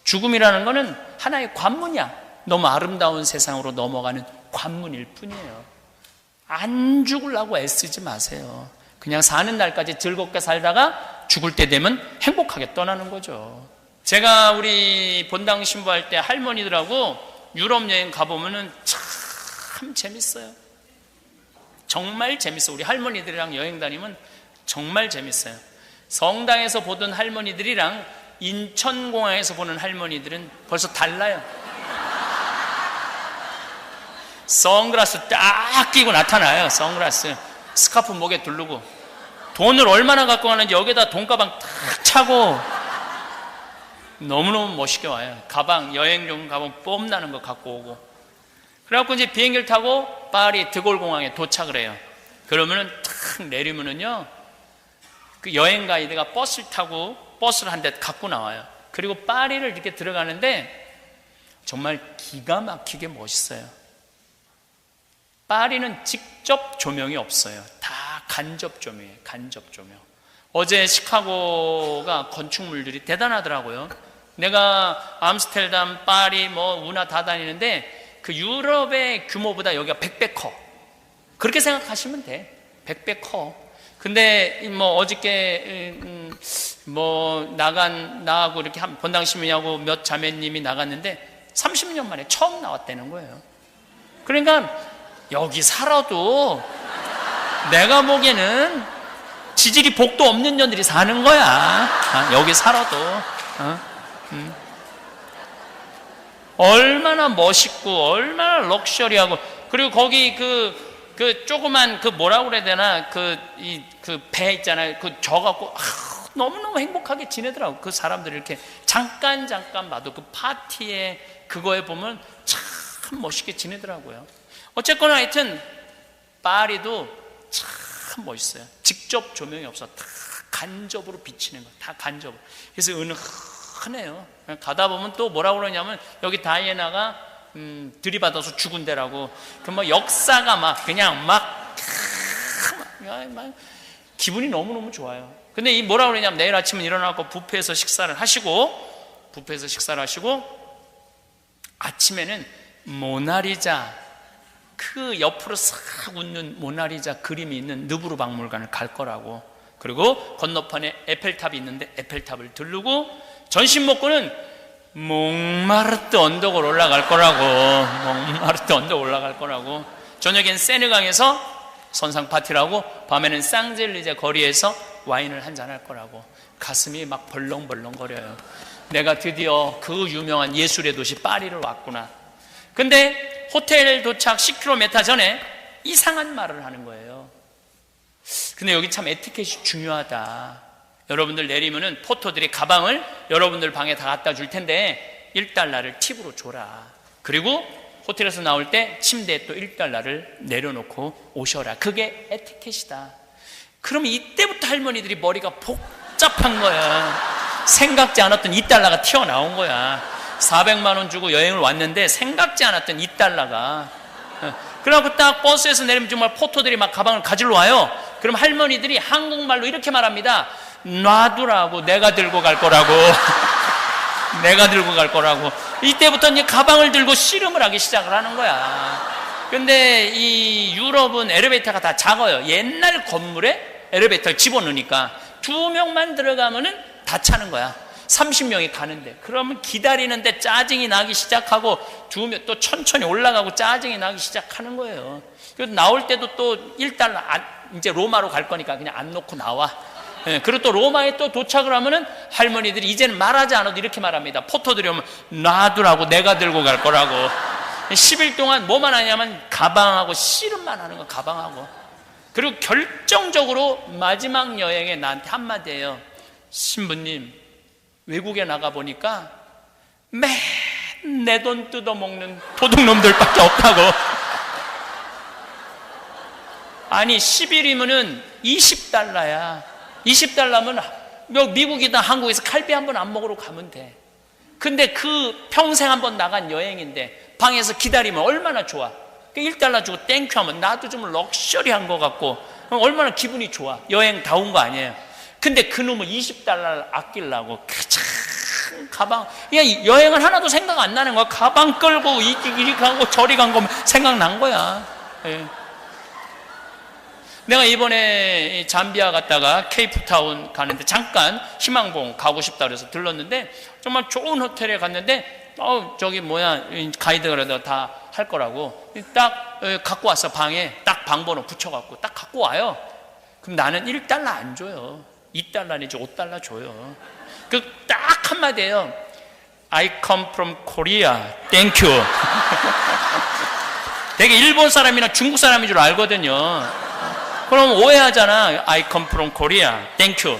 죽음이라는 거는 하나의 관문이야. 너무 아름다운 세상으로 넘어가는 관문일 뿐이에요. 안 죽으려고 애쓰지 마세요. 그냥 사는 날까지 즐겁게 살다가 죽을 때 되면 행복하게 떠나는 거죠. 제가 우리 본당 신부할 때 할머니들하고 유럽 여행 가보면은 참 재밌어요. 정말 재밌어요. 우리 할머니들이랑 여행 다니면 정말 재밌어요. 성당에서 보던 할머니들이랑 인천공항에서 보는 할머니들은 벌써 달라요. 선글라스 딱 끼고 나타나요. 선글라스, 스카프 목에 두르고, 돈을 얼마나 갖고 가는지 여기다 돈가방 탁 차고 너무너무 멋있게 와요. 가방, 여행용 가방 뽐나는 거 갖고 오고. 그래갖고 이제 비행기를 타고 파리 드골공항에 도착을 해요. 그러면은 탁 내리면은요, 그 여행 가이드가 버스를 타고 버스를 한 대 갖고 나와요. 그리고 파리를 이렇게 들어가는데 정말 기가 막히게 멋있어요. 파리는 직접 조명이 없어요. 다 간접 조명이에요. 간접 조명. 어제 시카고가 건축물들이 대단하더라고요. 내가 암스테르담, 파리, 운하 다 다니는데 그 유럽의 규모보다 여기가 100배 커. 그렇게 생각하시면 돼. 100배 커. 근데 어저께 나하고 이렇게 본당 시민하고 몇 자매님이 나갔는데 30년 만에 처음 나왔다는 거예요. 그러니까 여기 살아도 내가 보기에는 지질이 복도 없는 년들이 사는 거야. 여기 살아도. 얼마나 멋있고 얼마나 럭셔리하고, 그리고 거기 그 조그만 뭐라고 그래야 되나, 그 배 있잖아요. 저 갖고 너무너무 행복하게 지내더라고. 그 사람들이 이렇게 잠깐 봐도 그 파티에 그거에 보면 참 멋있게 지내더라고요. 어쨌거나 하여튼 파리도 참 멋있어요. 직접 조명이 없어. 다 간접으로 비치는 거야. 다 간접으로. 그래서 은은해요. 가다 보면 또 뭐라고 그러냐면 여기 다이애나가 들이받아서 죽은 데라고. 역사가 그냥 기분이 너무너무 좋아요. 근데 이 뭐라고 그러냐면 내일 아침에 일어나고 뷔페에서 식사를 하시고 아침에는 모나리자, 그 옆으로 싹 웃는 모나리자 그림이 있는 느브르 박물관을 갈 거라고. 그리고 건너편에 에펠탑이 있는데 에펠탑을 들르고, 전신 먹고는 몽마르트 언덕을 올라갈 거라고. 저녁엔 세느강에서 선상 파티라고, 밤에는 쌍젤리제 거리에서 와인을 한잔 할 거라고. 가슴이 막 벌렁벌렁거려요. 내가 드디어 그 유명한 예술의 도시 파리를 왔구나. 근데 호텔 도착 10km 전에 이상한 말을 하는 거예요. 근데 여기 참 에티켓이 중요하다. 여러분들 내리면은 포토들이 가방을 여러분들 방에 다 갖다 줄 텐데 $1를 팁으로 줘라. 그리고 호텔에서 나올 때 침대에 또 $1를 내려놓고 오셔라. 그게 에티켓이다. 그럼 이때부터 할머니들이 머리가 복잡한 거야. 생각지 않았던 $2가 튀어나온 거야. 400만 원 주고 여행을 왔는데 생각지 않았던 $2가. 그래갖고 딱 버스에서 내리면 정말 포토들이 막 가방을 가지러 와요. 그럼 할머니들이 한국말로 이렇게 말합니다. 놔두라고, 내가 들고 갈 거라고. 내가 들고 갈 거라고. 이때부터 이제 가방을 들고 씨름을 하기 시작을 하는 거야. 근데 이 유럽은 엘리베이터가 다 작아요. 옛날 건물에 엘리베이터를 집어넣으니까 2명만 들어가면은 다 차는 거야. 30명이 가는데, 그러면 기다리는데 짜증이 나기 시작하고 2명 또 천천히 올라가고 짜증이 나기 시작하는 거예요. 그래서 나올 때도 또 1달러, 이제 로마로 갈 거니까 그냥 안 놓고 나와. 예, 그리고 또 로마에 또 도착을 하면은 할머니들이 이제는 말하지 않아도 이렇게 말합니다. 포토들이 오면 놔두라고, 내가 들고 갈 거라고. 10일 동안 뭐만 하냐면 가방하고 씨름만 하는 거, 가방하고. 그리고 결정적으로 마지막 여행에 나한테 한마디예요. 신부님, 외국에 나가보니까 맨 내 돈 뜯어먹는 도둑놈들밖에 없다고. 아니 10일이면은 20달러야 20달러면 미국이나 한국에서 칼비 한 번 안 먹으러 가면 돼. 근데 그 평생 한 번 나간 여행인데 방에서 기다리면 얼마나 좋아. 1달러 주고 땡큐 하면 나도 좀 럭셔리한 것 같고 얼마나 기분이 좋아. 여행 다 온 거 아니에요. 근데 그놈은 20달러를 아끼려고 참 가방, 여행을 하나도 생각 안 나는 거야. 가방 끌고 이리 가고 저리 간 거면 생각난 거야. 예. 내가 이번에 잠비아 갔다가 케이프타운 가는데 잠깐 희망봉 가고 싶다 그래서 들렀는데 정말 좋은 호텔에 갔는데 저기 가이드가 그래도 다 할 거라고 딱 갖고 왔어. 방에 딱 방번호 붙여갖고 딱 갖고 와요. 그럼 나는 1달러 안 줘요. 2달러 내지 5달러 줘요. 그 딱 한마디예요. I come from Korea. Thank you. 되게 일본 사람이나 중국 사람인 줄 알거든요. 그럼 오해하잖아. I come from Korea. Thank you.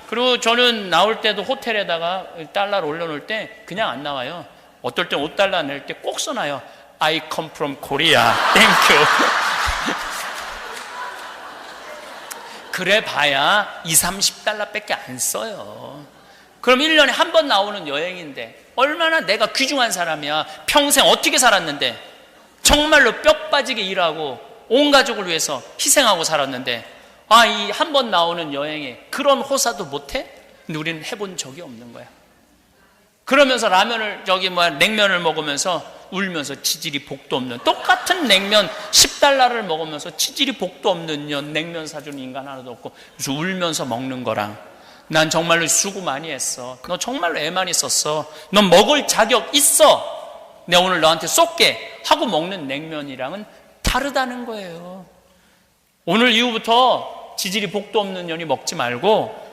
그리고 저는 나올 때도 호텔에다가 달러를 올려놓을 때 그냥 안 나와요. 어떨 땐 5달러 낼 때 꼭 써놔요. I come from Korea. Thank you. 그래 봐야 20, 30달러밖에 안 써요. 그럼 1년에 한 번 나오는 여행인데 얼마나 내가 귀중한 사람이야. 평생 어떻게 살았는데 정말로 뼈 빠지게 일하고 온 가족을 위해서 희생하고 살았는데 이 한 번 나오는 여행에 그런 호사도 못해? 근데 우리는 해본 적이 없는 거야. 그러면서 라면을 냉면을 먹으면서 울면서 치질이 복도 없는, 똑같은 냉면 10달러를 먹으면서 치질이 복도 없는 냉면 사주는 인간 하나도 없고 그래서 울면서 먹는 거랑 난 정말로 수고 많이 했어. 너 정말로 애 많이 썼어. 넌 먹을 자격 있어. 내가 오늘 너한테 쏠게 하고 먹는 냉면이랑은 다르다는 거예요. 오늘 이후부터 지질이 복도 없는 년이 먹지 말고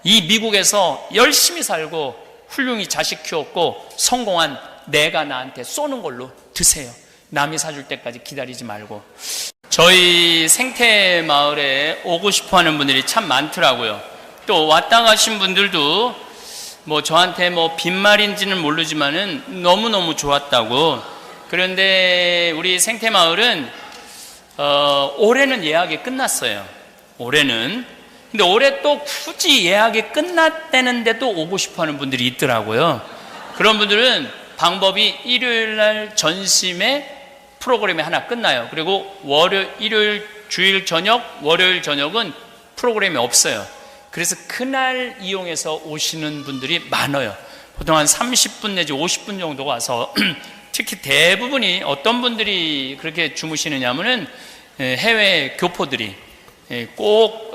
이 미국에서 열심히 살고 훌륭히 자식 키웠고 성공한 내가 나한테 쏘는 걸로 드세요. 남이 사줄 때까지 기다리지 말고. 저희 생태마을에 오고 싶어하는 분들이 참 많더라고요. 또 왔다 가신 분들도 저한테 빈말인지는 모르지만은 너무너무 좋았다고. 그런데 우리 생태마을은 올해는 예약이 끝났어요. 올해는. 근데 올해 또 굳이 예약이 끝났다는데도 오고 싶어하는 분들이 있더라고요. 그런 분들은 방법이 일요일날 전심에 프로그램이 하나 끝나요. 그리고 일요일 주일 저녁, 월요일 저녁은 프로그램이 없어요. 그래서 그날 이용해서 오시는 분들이 많아요. 보통 한 30분 내지 50분 정도 와서 특히 대부분이 어떤 분들이 그렇게 주무시느냐 하면은 해외 교포들이 꼭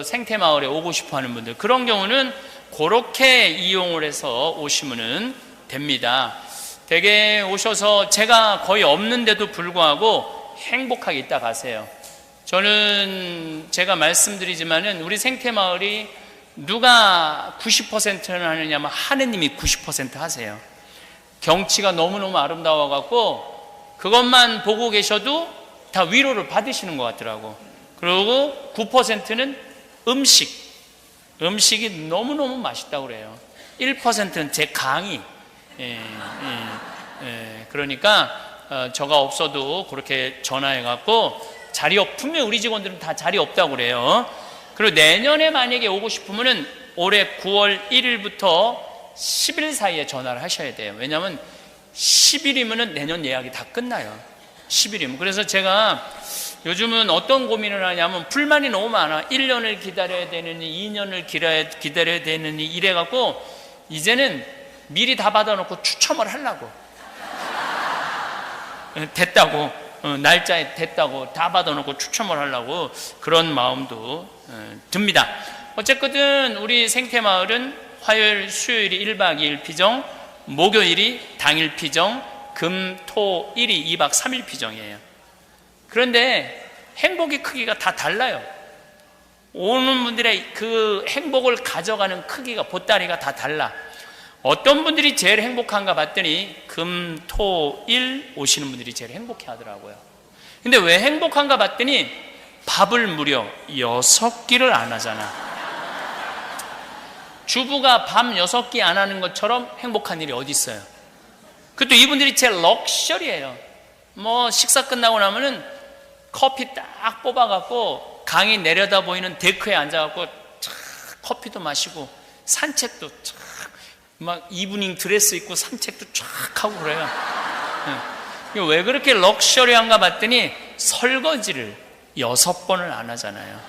생태마을에 오고 싶어 하는 분들, 그런 경우는 그렇게 이용을 해서 오시면 됩니다. 대개 오셔서 제가 거의 없는데도 불구하고 행복하게 있다 가세요. 저는 제가 말씀드리지만은 우리 생태마을이 누가 90%는 하느냐면 하느님이 90% 하세요. 경치가 너무너무 아름다워 갖고 그것만 보고 계셔도 다 위로를 받으시는 것 같더라고. 그리고 9%는 음식이 너무너무 맛있다고 그래요. 1%는 제 강의. 그러니까 저가 없어도 그렇게 전화해 갖고 분명히 우리 직원들은 다 자리 없다고 그래요. 그리고 내년에 만약에 오고 싶으면은 올해 9월 1일부터 10일 사이에 전화를 하셔야 돼요. 왜냐하면 10일이면은 내년 예약이 다 끝나요. 10일이면. 그래서 제가 요즘은 어떤 고민을 하냐면 불만이 너무 많아. 1년을 기다려야 되느니 2년을 기다려야 되느니 이래갖고 이제는 미리 다 받아놓고 추첨을 하려고. 됐다고, 날짜에 됐다고 다 받아놓고 추첨을 하려고 그런 마음도 듭니다. 어쨌든 우리 생태마을은 화요일 수요일이 1박 2일 피정, 목요일이 당일 피정, 금, 토, 일이 2박 3일 피정이에요. 그런데 행복의 크기가 다 달라요. 오는 분들의 그 행복을 가져가는 크기가, 보따리가 다 달라. 어떤 분들이 제일 행복한가 봤더니 금, 토, 일 오시는 분들이 제일 행복해 하더라고요. 근데 왜 행복한가 봤더니 밥을 무려 6끼를 안 하잖아. 주부가 밤 6끼 안 하는 것처럼 행복한 일이 어디 있어요? 그것도 이분들이 제일 럭셔리예요. 뭐 식사 끝나고 나면은 커피 딱 뽑아갖고 강이 내려다 보이는 데크에 앉아갖고 촥 커피도 마시고 산책도 촥 막 이브닝 드레스 입고 산책도 쫙 하고 그래요. 왜 그렇게 럭셔리한가 봤더니 설거지를 6번을 안 하잖아요.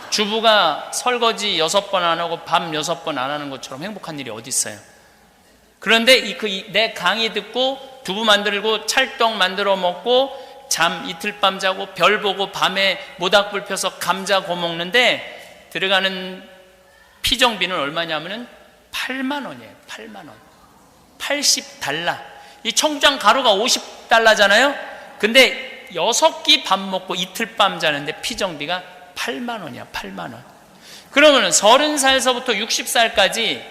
주부가 설거지 6번 안 하고 밤 6번 안 하는 것처럼 행복한 일이 어디 있어요? 그런데 내 강의 듣고 두부 만들고 찰떡 만들어 먹고 잠 이틀 밤 자고 별 보고 밤에 모닥불 펴서 감자 구워 먹는데 들어가는 피정비는 얼마냐면은 8만 원이에요. 8만 원. 80달러. 이 청주장 가루가 50달러잖아요. 근데 6끼 밥 먹고 이틀 밤 자는데 피정비가 8만 원이야. 8만 원. 그러면은 30살서부터 60살까지,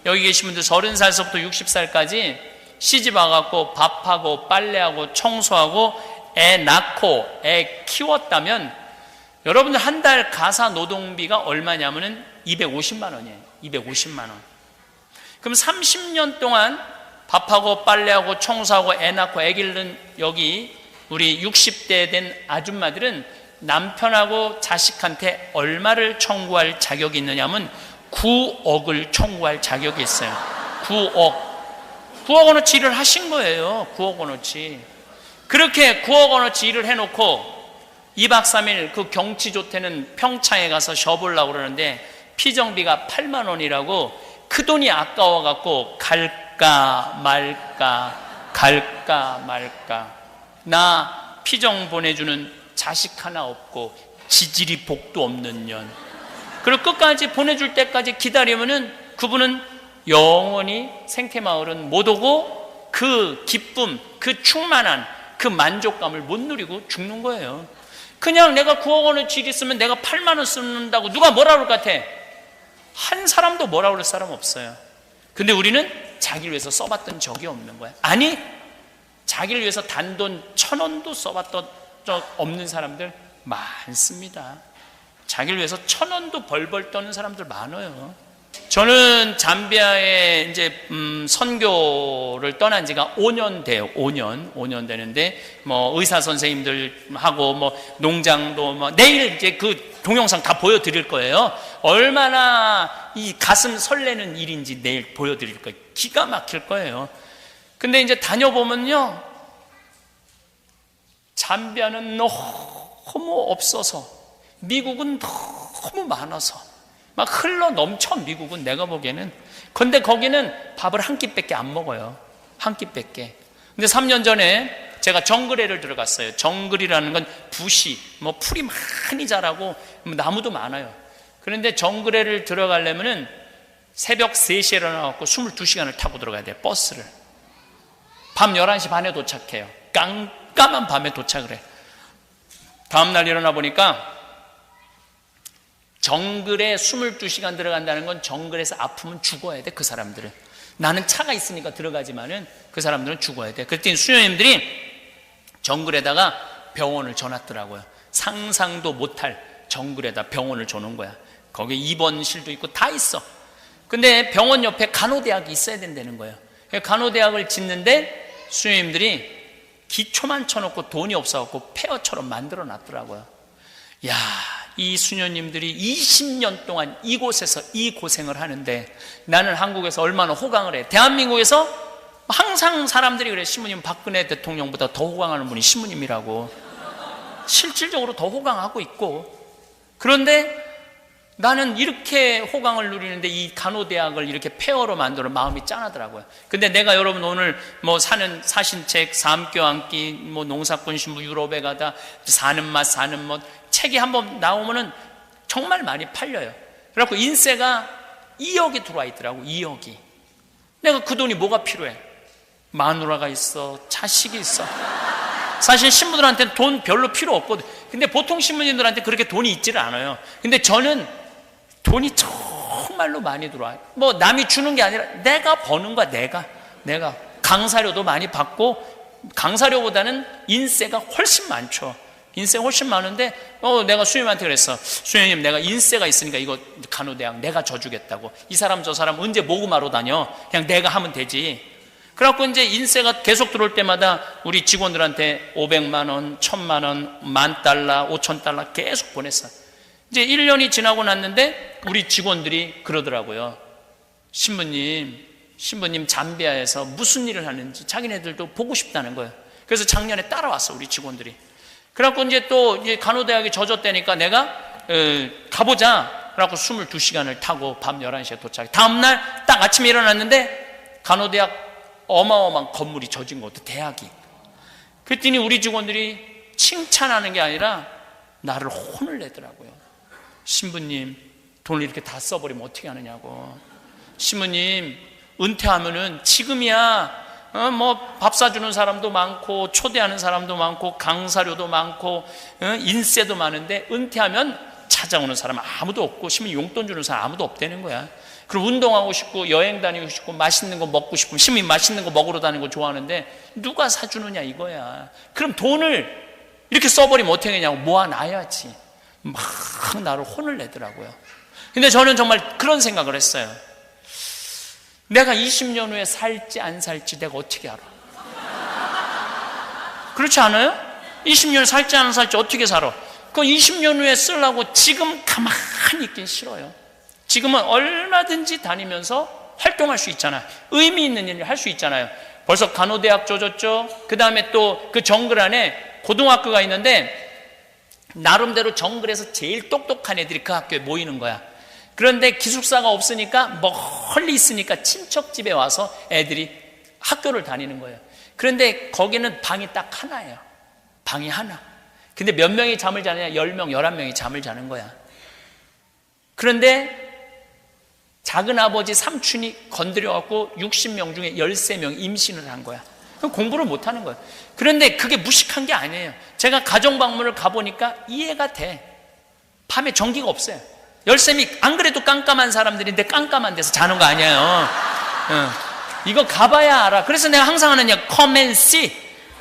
여기 계신 분들 30살서부터 60살까지 시집 와갖고 밥하고 빨래하고 청소하고 애 낳고 애 키웠다면 여러분들 한 달 가사 노동비가 얼마냐면은 250만 원이에요. 250만 원. 그럼 30년 동안 밥하고 빨래하고 청소하고 애 낳고 애 기르는 여기 우리 60대 된 아줌마들은 남편하고 자식한테 얼마를 청구할 자격이 있느냐면 9억을 청구할 자격이 있어요. 9억 원어치 일을 하신 거예요. 9억 원어치. 그렇게 9억 원어치 일을 해놓고 2박 3일 그 경치 좋다는 평창에 가서 쉬어보려고 그러는데 피정비가 8만 원이라고 그 돈이 아까워갖고 갈까 말까 갈까 말까. 나 피정 보내주는 자식 하나 없고 지질이 복도 없는 년. 그리고 끝까지 보내줄 때까지 기다리면은 그분은 영원히 생태마을은 못 오고 그 기쁨, 그 충만한 그 만족감을 못 누리고 죽는 거예요. 그냥 내가 9억 원어치 일 있으면 내가 8만 원 쓰는다고 누가 뭐라 그럴 것 같아? 한 사람도 뭐라 그럴 사람 없어요. 근데 우리는 자기를 위해서 써봤던 적이 없는 거야. 아니, 자기를 위해서 단돈 1,000원도 써봤던 적 없는 사람들 많습니다. 자기를 위해서 1,000원도 벌벌 떠는 사람들 많아요. 저는 잠비아에 이제 선교를 떠난 지가 5년 돼요. 5년 되는데 뭐 의사 선생님들하고 뭐 농장도 뭐 내일 이제 그 동영상 다 보여드릴 거예요. 얼마나 이 가슴 설레는 일인지 내일 보여드릴 거예요. 기가 막힐 거예요. 근데 이제 다녀보면요, 잠비아는 너무 없어서, 미국은 너무 많아서 막 흘러 넘쳐. 미국은 내가 보기에는. 근데 거기는 밥을 한 끼밖에 안 먹어요. 한 끼밖에. 근데 3년 전에 제가 정글에를 들어갔어요. 정글이라는 건 부시, 뭐 풀이 많이 자라고 나무도 많아요. 그런데 정글에를 들어가려면은 새벽 3시에 일어나갖고 22시간을 타고 들어가야 돼요. 버스를. 밤 11시 반에 도착해요. 깜깜한 밤에 도착을 해. 다음날 일어나 보니까 정글에 22시간 들어간다는 건 정글에서 아프면 죽어야 돼. 그 사람들은. 나는 차가 있으니까 들어가지만은 그 사람들은 죽어야 돼. 그랬더니 수녀님들이 정글에다가 병원을 줘놨더라고요. 상상도 못할 정글에다 병원을 줘놓은 거야. 거기 입원실도 있고 다 있어. 근데 병원 옆에 간호대학이 있어야 된다는 거예요. 간호대학을 짓는데 수녀님들이 기초만 쳐놓고 돈이 없어갖고 폐허처럼 만들어 놨더라고요. 야, 이 수녀님들이 20년 동안 이곳에서 이 고생을 하는데 나는 한국에서 얼마나 호강을 해. 대한민국에서 항상 사람들이 그래. 신부님 박근혜 대통령보다 더 호강하는 분이 신부님이라고. 실질적으로 더 호강하고 있고. 그런데 나는 이렇게 호강을 누리는데 이 간호대학을 이렇게 폐허로 만들어 마음이 짠하더라고요. 근데 내가 여러분 오늘 뭐 사신 책, 삶 껴안기, 뭐 농사꾼 신부, 유럽에 가다, 사는 맛, 사는 멋, 책이 한번 나오면은 정말 많이 팔려요. 그래갖고 인세가 2억이 들어와 있더라고, 2억이. 내가 그 돈이 뭐가 필요해? 마누라가 있어, 자식이 있어. 사실 신부들한테는 돈 별로 필요 없거든. 근데 보통 신부님들한테 그렇게 돈이 있지를 않아요. 근데 저는 돈이 정말로 많이 들어와요. 뭐 남이 주는 게 아니라 내가 버는 거야. 내가 강사료도 많이 받고, 강사료보다는 인세가 훨씬 많죠. 인세가 훨씬 많은데 내가 수임한테 그랬어. 수임님, 내가 인세가 있으니까 이거 간호대학 내가 져주겠다고. 이 사람 저 사람 언제 모금하러 다녀? 그냥 내가 하면 되지. 그래갖고 이제 인세가 계속 들어올 때마다 우리 직원들한테 500만 원, 1000만 원, $10,000, 5,000달러 계속 보냈어. 이제 1년이 지나고 났는데 우리 직원들이 그러더라고요. 신부님 잠비아에서 무슨 일을 하는지 자기네들도 보고 싶다는 거예요. 그래서 작년에 따라왔어, 우리 직원들이. 그래갖고 이제 또 이제 간호대학이 젖었다니까 내가 가보자. 그래갖고 22시간을 타고 밤 11시에 도착해. 다음날 딱 아침에 일어났는데 간호대학 어마어마한 건물이 젖은 것도 대학이. 그랬더니 우리 직원들이 칭찬하는 게 아니라 나를 혼을 내더라고요. 신부님, 돈을 이렇게 다 써버리면 어떻게 하느냐고. 신부님, 은퇴하면은 지금이야 뭐 밥 사주는 사람도 많고 초대하는 사람도 많고 강사료도 많고 인세도 많은데 은퇴하면 찾아오는 사람 아무도 없고 신부님 용돈 주는 사람 아무도 없다는 거야. 그리고 운동하고 싶고 여행 다니고 싶고 맛있는 거 먹고 싶으면 신부님 맛있는 거 먹으러 다니는 거 좋아하는데 누가 사주느냐 이거야. 그럼 돈을 이렇게 써버리면 어떻게 하냐고. 모아놔야지. 막 나를 혼을 내더라고요. 근데 저는 정말 그런 생각을 했어요. 내가 20년 후에 살지 안 살지 내가 어떻게 알아? 그렇지 않아요? 20년 살지 안 살지 어떻게 살아? 그 20년 후에 쓰려고 지금 가만히 있긴 싫어요. 지금은 얼마든지 다니면서 활동할 수 있잖아요. 의미 있는 일을 할 수 있잖아요. 벌써 간호대학 져줬죠. 그 다음에 또 그 정글 안에 고등학교가 있는데 나름대로 정글에서 제일 똑똑한 애들이 그 학교에 모이는 거야. 그런데 기숙사가 없으니까 멀리 있으니까 친척 집에 와서 애들이 학교를 다니는 거예요. 그런데 거기는 방이 딱 하나예요. 방이 하나. 근데 몇 명이 잠을 자느냐? 10명, 11명이 잠을 자는 거야. 그런데 작은 아버지 삼촌이 건드려갖고 60명 중에 13명 임신을 한 거야. 공부를 못 하는 거예요. 그런데 그게 무식한 게 아니에요. 제가 가정방문을 가보니까 이해가 돼. 밤에 전기가 없어요. 열쌤이 안 그래도 깜깜한 사람들인데 깜깜한 데서 자는 거 아니에요. 이거 가봐야 알아. 그래서 내가 항상 하는 얘기야. Come and see.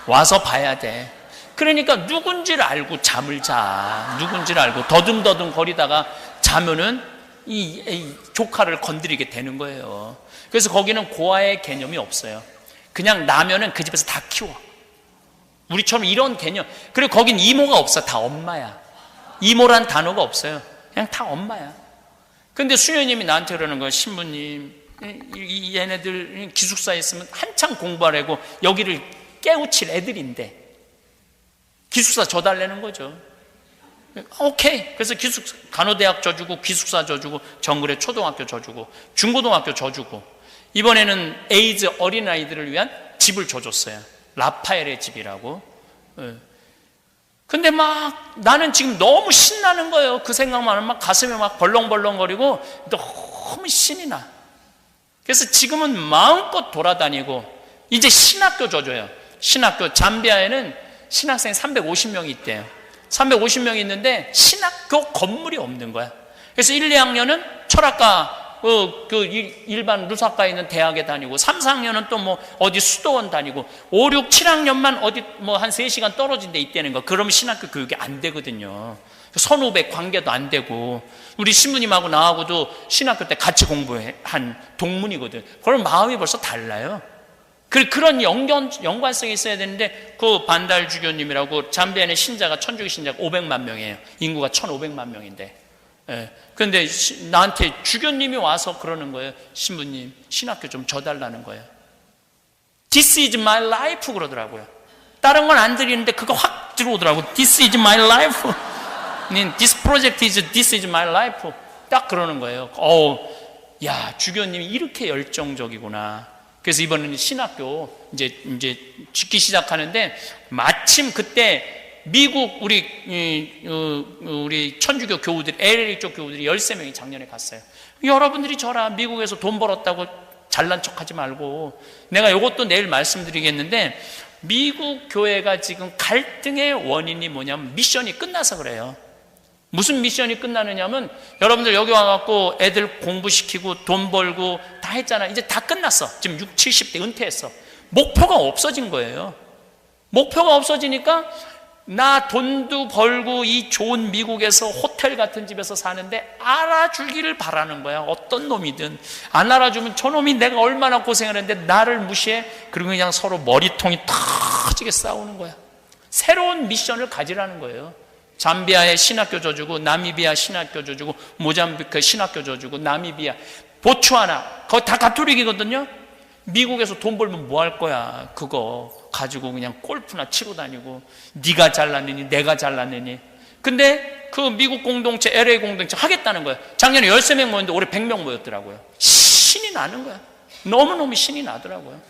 와서 봐야 돼. 그러니까 누군지를 알고 잠을 자. 누군지를 알고 더듬더듬 거리다가 자면은 이 조카를 건드리게 되는 거예요. 그래서 거기는 고아의 개념이 없어요. 그냥 나면은 그 집에서 다 키워. 우리처럼 이런 개념. 그리고 거긴 이모가 없어. 다 엄마야. 이모란 단어가 없어요. 그냥 다 엄마야. 근데 수녀님이 나한테 그러는 거야. 신부님, 얘네들 기숙사에 있으면 한창 공부하려고 여기를 깨우칠 애들인데 기숙사 줘달라는 거죠. 오케이. 그래서 간호대학 줘주고 기숙사 줘주고 정글에 초등학교 줘주고 중고등학교 줘주고 이번에는 에이즈 어린아이들을 위한 집을 줘줬어요. 라파엘의 집이라고. 근데 막 나는 지금 너무 신나는 거예요. 그 생각만 하면 막 가슴이 막 벌렁벌렁거리고 너무 신이 나. 그래서 지금은 마음껏 돌아다니고 이제 신학교 줘줘요. 신학교 잠비아에는 신학생이 350명이 있대요. 350명이 있는데 신학교 건물이 없는 거야. 그래서 1, 2학년은 철학과 일반 루사과에 있는 대학에 다니고 3, 4학년은 또 뭐 어디 수도원 다니고 5, 6, 7학년만 어디 뭐 한 3시간 떨어진 데 있다는 거. 그러면 신학교 교육이 안 되거든요. 선후배 관계도 안 되고 우리 신부님하고 나하고도 신학교 때 같이 공부한 동문이거든. 그럼 마음이 벌써 달라요. 그런 연관성이 있어야 되는데 그 반달 주교님이라고 잠비아의 신자가 천주교 신자가 500만 명이에요. 인구가 1500만 명인데 그런데 나한테 주교님이 와서 그러는 거예요. 신부님 신학교 좀 줘달라는 거예요. This is my life 그러더라고요. 다른 건 안 드리는데 그거 확 들어오더라고요. This is my life. This project is this is my life. 딱 그러는 거예요. 야, 주교님이 이렇게 열정적이구나. 그래서 이번에는 신학교 이제 짓기 시작하는데, 마침 그때 미국 우리 천주교 교우들, LA 쪽 교우들이 13명이 작년에 갔어요. 여러분들이 저라 미국에서 돈 벌었다고 잘난 척하지 말고, 내가 이것도 내일 말씀드리겠는데, 미국 교회가 지금 갈등의 원인이 뭐냐면 미션이 끝나서 그래요. 무슨 미션이 끝나느냐면, 여러분들 여기 와갖고 애들 공부시키고 돈 벌고 다 했잖아. 이제 다 끝났어. 지금 60, 70대 은퇴했어. 목표가 없어진 거예요. 목표가 없어지니까 나 돈도 벌고 이 좋은 미국에서 호텔 같은 집에서 사는데 알아주기를 바라는 거야. 어떤 놈이든. 안 알아주면 저놈이 내가 얼마나 고생을 했는데 나를 무시해? 그리고 그냥 서로 머리통이 터지게 싸우는 거야. 새로운 미션을 가지라는 거예요. 잠비아에 신학교 줘주고, 나미비아 신학교 줘주고, 모잠비크 신학교 줘주고, 나미비아, 보츠와나, 거기 다 가톨릭이거든요. 미국에서 돈 벌면 뭐 할 거야? 그거 가지고 그냥 골프나 치고 다니고, 네가 잘났느니 내가 잘났느니. 근데 그 미국 공동체, LA 공동체 하겠다는 거야. 작년에 13명 모였는데 올해 100명 모였더라고요. 신이 나는 거야. 너무너무 신이 나더라고요.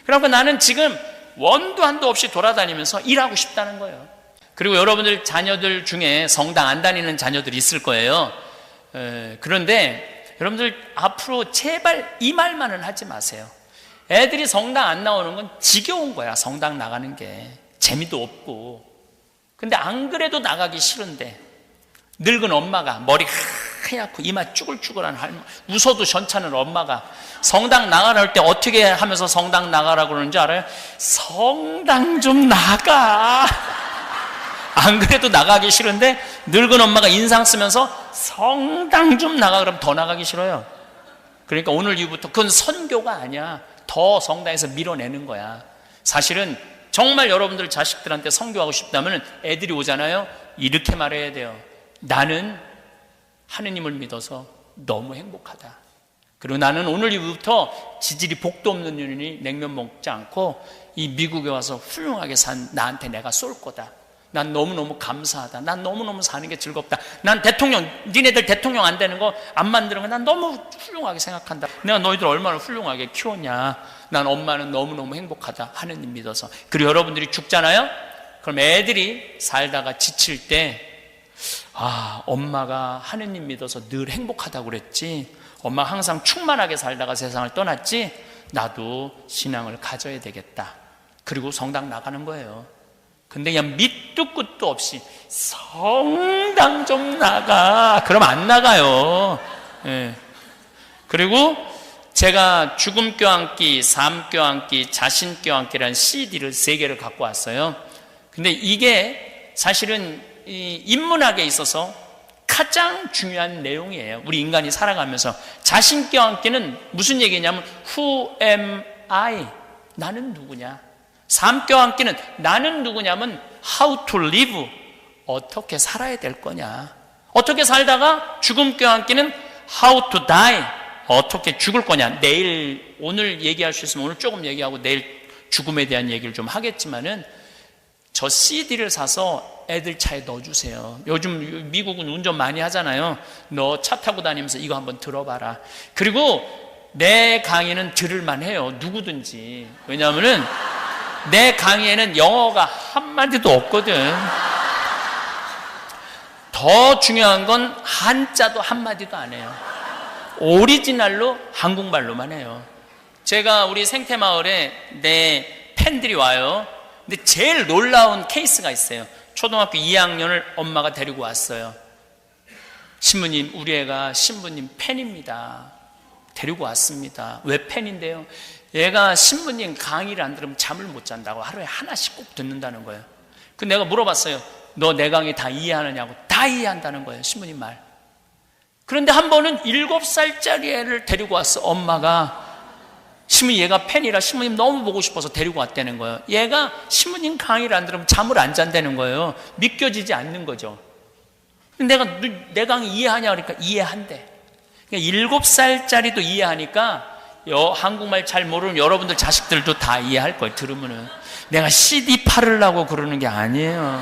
그래서 나는 지금 원도 한도 없이 돌아다니면서 일하고 싶다는 거예요. 그리고 여러분들 자녀들 중에 성당 안 다니는 자녀들이 있을 거예요. 그런데 여러분들 앞으로 제발 이 말만은 하지 마세요. 애들이 성당 안 나오는 건 지겨운 거야. 성당 나가는 게 재미도 없고. 근데 안 그래도 나가기 싫은데, 늙은 엄마가 머리 하얗고 이마 쭈글쭈글한 할머니, 웃어도 괜찮은 엄마가 성당 나가라 할 때 어떻게 하면서 성당 나가라고 그러는지 알아요? 성당 좀 나가. 안 그래도 나가기 싫은데 늙은 엄마가 인상 쓰면서 성당 좀 나가 그러면 더 나가기 싫어요. 그러니까 오늘 이후부터 그건 선교가 아니야. 더 성당에서 밀어내는 거야. 사실은 정말 여러분들 자식들한테 선교하고 싶다면 애들이 오잖아요. 이렇게 말해야 돼요. 나는 하느님을 믿어서 너무 행복하다. 그리고 나는 오늘 이후부터 지질이 복도 없는 년이니 냉면 먹지 않고 이 미국에 와서 훌륭하게 산 나한테 내가 쏠 거다. 난 너무너무 감사하다. 난 너무너무 사는 게 즐겁다. 난 대통령, 니네들 대통령 안 되는 거 안 만드는 거 난 너무 훌륭하게 생각한다. 내가 너희들 얼마나 훌륭하게 키웠냐. 난 엄마는 너무너무 행복하다. 하느님 믿어서. 그리고 여러분들이 죽잖아요. 그럼 애들이 살다가 지칠 때, 아, 엄마가 하느님 믿어서 늘 행복하다고 그랬지. 엄마 항상 충만하게 살다가 세상을 떠났지. 나도 신앙을 가져야 되겠다. 그리고 성당 나가는 거예요. 근데 그냥 밑도 끝도 없이 성당 좀 나가. 그럼 안 나가요. 예. 그리고 제가 죽음 껴안기, 삶 껴안기, 자신 껴안기라는 CD를 3개를 갖고 왔어요. 근데 이게 사실은 이 인문학에 있어서 가장 중요한 내용이에요. 우리 인간이 살아가면서 자신 껴안기는 무슨 얘기냐면 Who am I? 나는 누구냐? 삶 껴안기는 나는 누구냐면 how to live, 어떻게 살아야 될 거냐. 어떻게 살다가 죽음 껴안기는 how to die, 어떻게 죽을 거냐. 내일 오늘 얘기할 수 있으면 오늘 조금 얘기하고 내일 죽음에 대한 얘기를 좀 하겠지만은 저 CD를 사서 애들 차에 넣어주세요. 요즘 미국은 운전 많이 하잖아요. 너 차 타고 다니면서 이거 한번 들어봐라. 그리고 내 강의는 들을만 해요. 누구든지. 왜냐하면은 내 강의에는 영어가 한마디도 없거든. 더 중요한 건 한자도 한마디도 안 해요. 오리지널로 한국말로만 해요. 제가 우리 생태마을에 내 팬들이 와요. 근데 제일 놀라운 케이스가 있어요. 초등학교 2학년을 엄마가 데리고 왔어요. 신부님, 우리 애가 신부님 팬입니다. 데리고 왔습니다. 왜 팬인데요? 얘가 신부님 강의를 안 들으면 잠을 못 잔다고 하루에 하나씩 꼭 듣는다는 거예요. 그 내가 물어봤어요. 너 내 강의 다 이해하느냐고. 다 이해한다는 거예요. 신부님 말. 그런데 한 번은 7살짜리 애를 데리고 왔어. 엄마가 신부님 얘가 팬이라 신부님 너무 보고 싶어서 데리고 왔다는 거예요. 얘가 신부님 강의를 안 들으면 잠을 안 잔다는 거예요. 믿겨지지 않는 거죠. 내가 내 강의 이해하냐 그러니까 이해한대. 7살짜리도 이해하니까 한국말 잘 모르는 여러분들 자식들도 다 이해할 거예요. 들으면은 내가 CD 팔으려고 그러는 게 아니에요.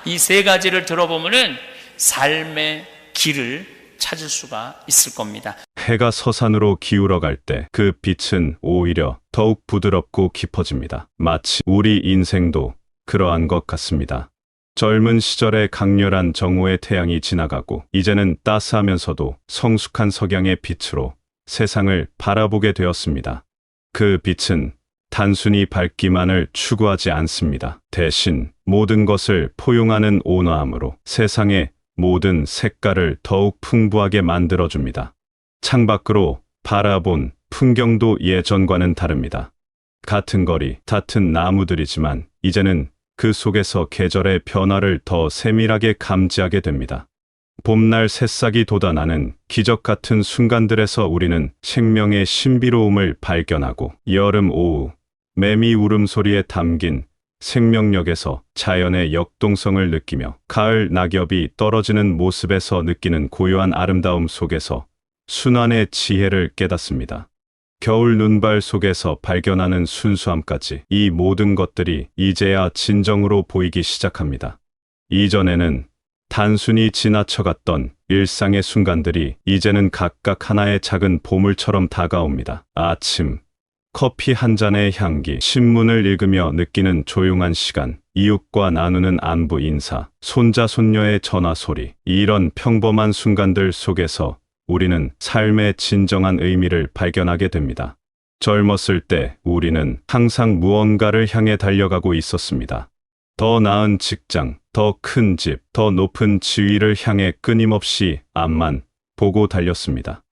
이 세 가지를 들어보면은 삶의 길을 찾을 수가 있을 겁니다. 해가 서산으로 기울어 갈 때 그 빛은 오히려 더욱 부드럽고 깊어집니다. 마치 우리 인생도 그러한 것 같습니다. 젊은 시절의 강렬한 정오의 태양이 지나가고 이제는 따스하면서도 성숙한 석양의 빛으로 세상을 바라보게 되었습니다. 그 빛은 단순히 밝기만을 추구하지 않습니다. 대신 모든 것을 포용하는 온화함으로 세상의 모든 색깔을 더욱 풍부하게 만들어줍니다. 창밖으로 바라본 풍경도 예전과는 다릅니다. 같은 거리, 같은 나무들이지만 이제는 그 속에서 계절의 변화를 더 세밀하게 감지하게 됩니다. 봄날 새싹이 돋아나는 기적 같은 순간들에서 우리는 생명의 신비로움을 발견하고 여름 오후 매미 울음소리에 담긴 생명력에서 자연의 역동성을 느끼며 가을 낙엽이 떨어지는 모습에서 느끼는 고요한 아름다움 속에서 순환의 지혜를 깨닫습니다. 겨울 눈발 속에서 발견하는 순수함까지 이 모든 것들이 이제야 진정으로 보이기 시작합니다. 이전에는 단순히 지나쳐갔던 일상의 순간들이 이제는 각각 하나의 작은 보물처럼 다가옵니다. 아침, 커피 한 잔의 향기, 신문을 읽으며 느끼는 조용한 시간, 이웃과 나누는 안부 인사, 손자 손녀의 전화 소리, 이런 평범한 순간들 속에서 우리는 삶의 진정한 의미를 발견하게 됩니다. 젊었을 때 우리는 항상 무언가를 향해 달려가고 있었습니다. 더 나은 직장, 더 큰 집, 더 높은 지위를 향해 끊임없이 앞만 보고 달렸습니다.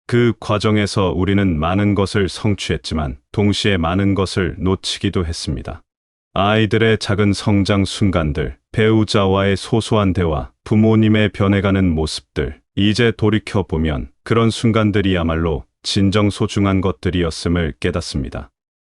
그 과정에서 우리는 많은 것을 성취했지만 동시에 많은 것을 놓치기도 했습니다. 아이들의 작은 성장 순간들, 배우자와의 소소한 대화, 부모님의 변해가는 모습들, 이제 돌이켜보면 그런 순간들이야말로 진정 소중한 것들이었음을 깨닫습니다.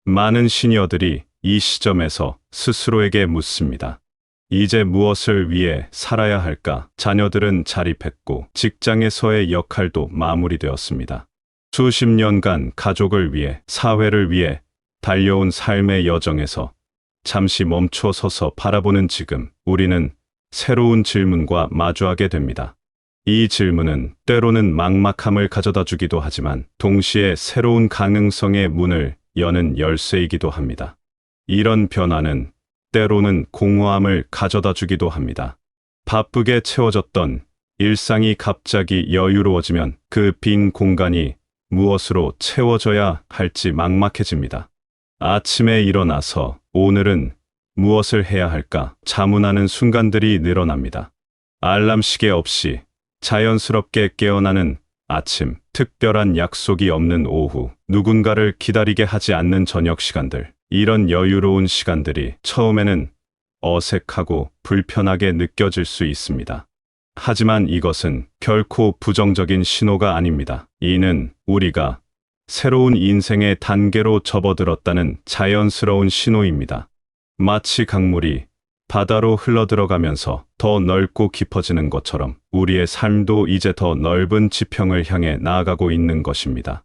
많은 시니어들이 이 시점에서 스스로에게 묻습니다. 이제 무엇을 위해 살아야 할까? 자녀들은 자립했고 직장에서의 역할도 마무리되었습니다. 수십 년간 가족을 위해, 사회를 위해 달려온 삶의 여정에서 잠시 멈춰 서서 바라보는 지금 우리는 새로운 질문과 마주하게 됩니다. 이 질문은 때로는 막막함을 가져다 주기도 하지만 동시에 새로운 가능성의 문을 여는 열쇠이기도 합니다. 이런 변화는 때로는 공허함을 가져다 주기도 합니다. 바쁘게 채워졌던 일상이 갑자기 여유로워지면 그 빈 공간이 무엇으로 채워져야 할지 막막해집니다. 아침에 일어나서 오늘은 무엇을 해야 할까 자문하는 순간들이 늘어납니다. 알람 시계 없이 자연스럽게 깨어나는 아침, 특별한 약속이 없는 오후, 누군가를 기다리게 하지 않는 저녁 시간들, 이런 여유로운 시간들이 처음에는 어색하고 불편하게 느껴질 수 있습니다. 하지만 이것은 결코 부정적인 신호가 아닙니다. 이는 우리가 새로운 인생의 단계로 접어들었다는 자연스러운 신호입니다. 마치 강물이 바다로 흘러들어가면서 더 넓고 깊어지는 것처럼 우리의 삶도 이제 더 넓은 지평을 향해 나아가고 있는 것입니다.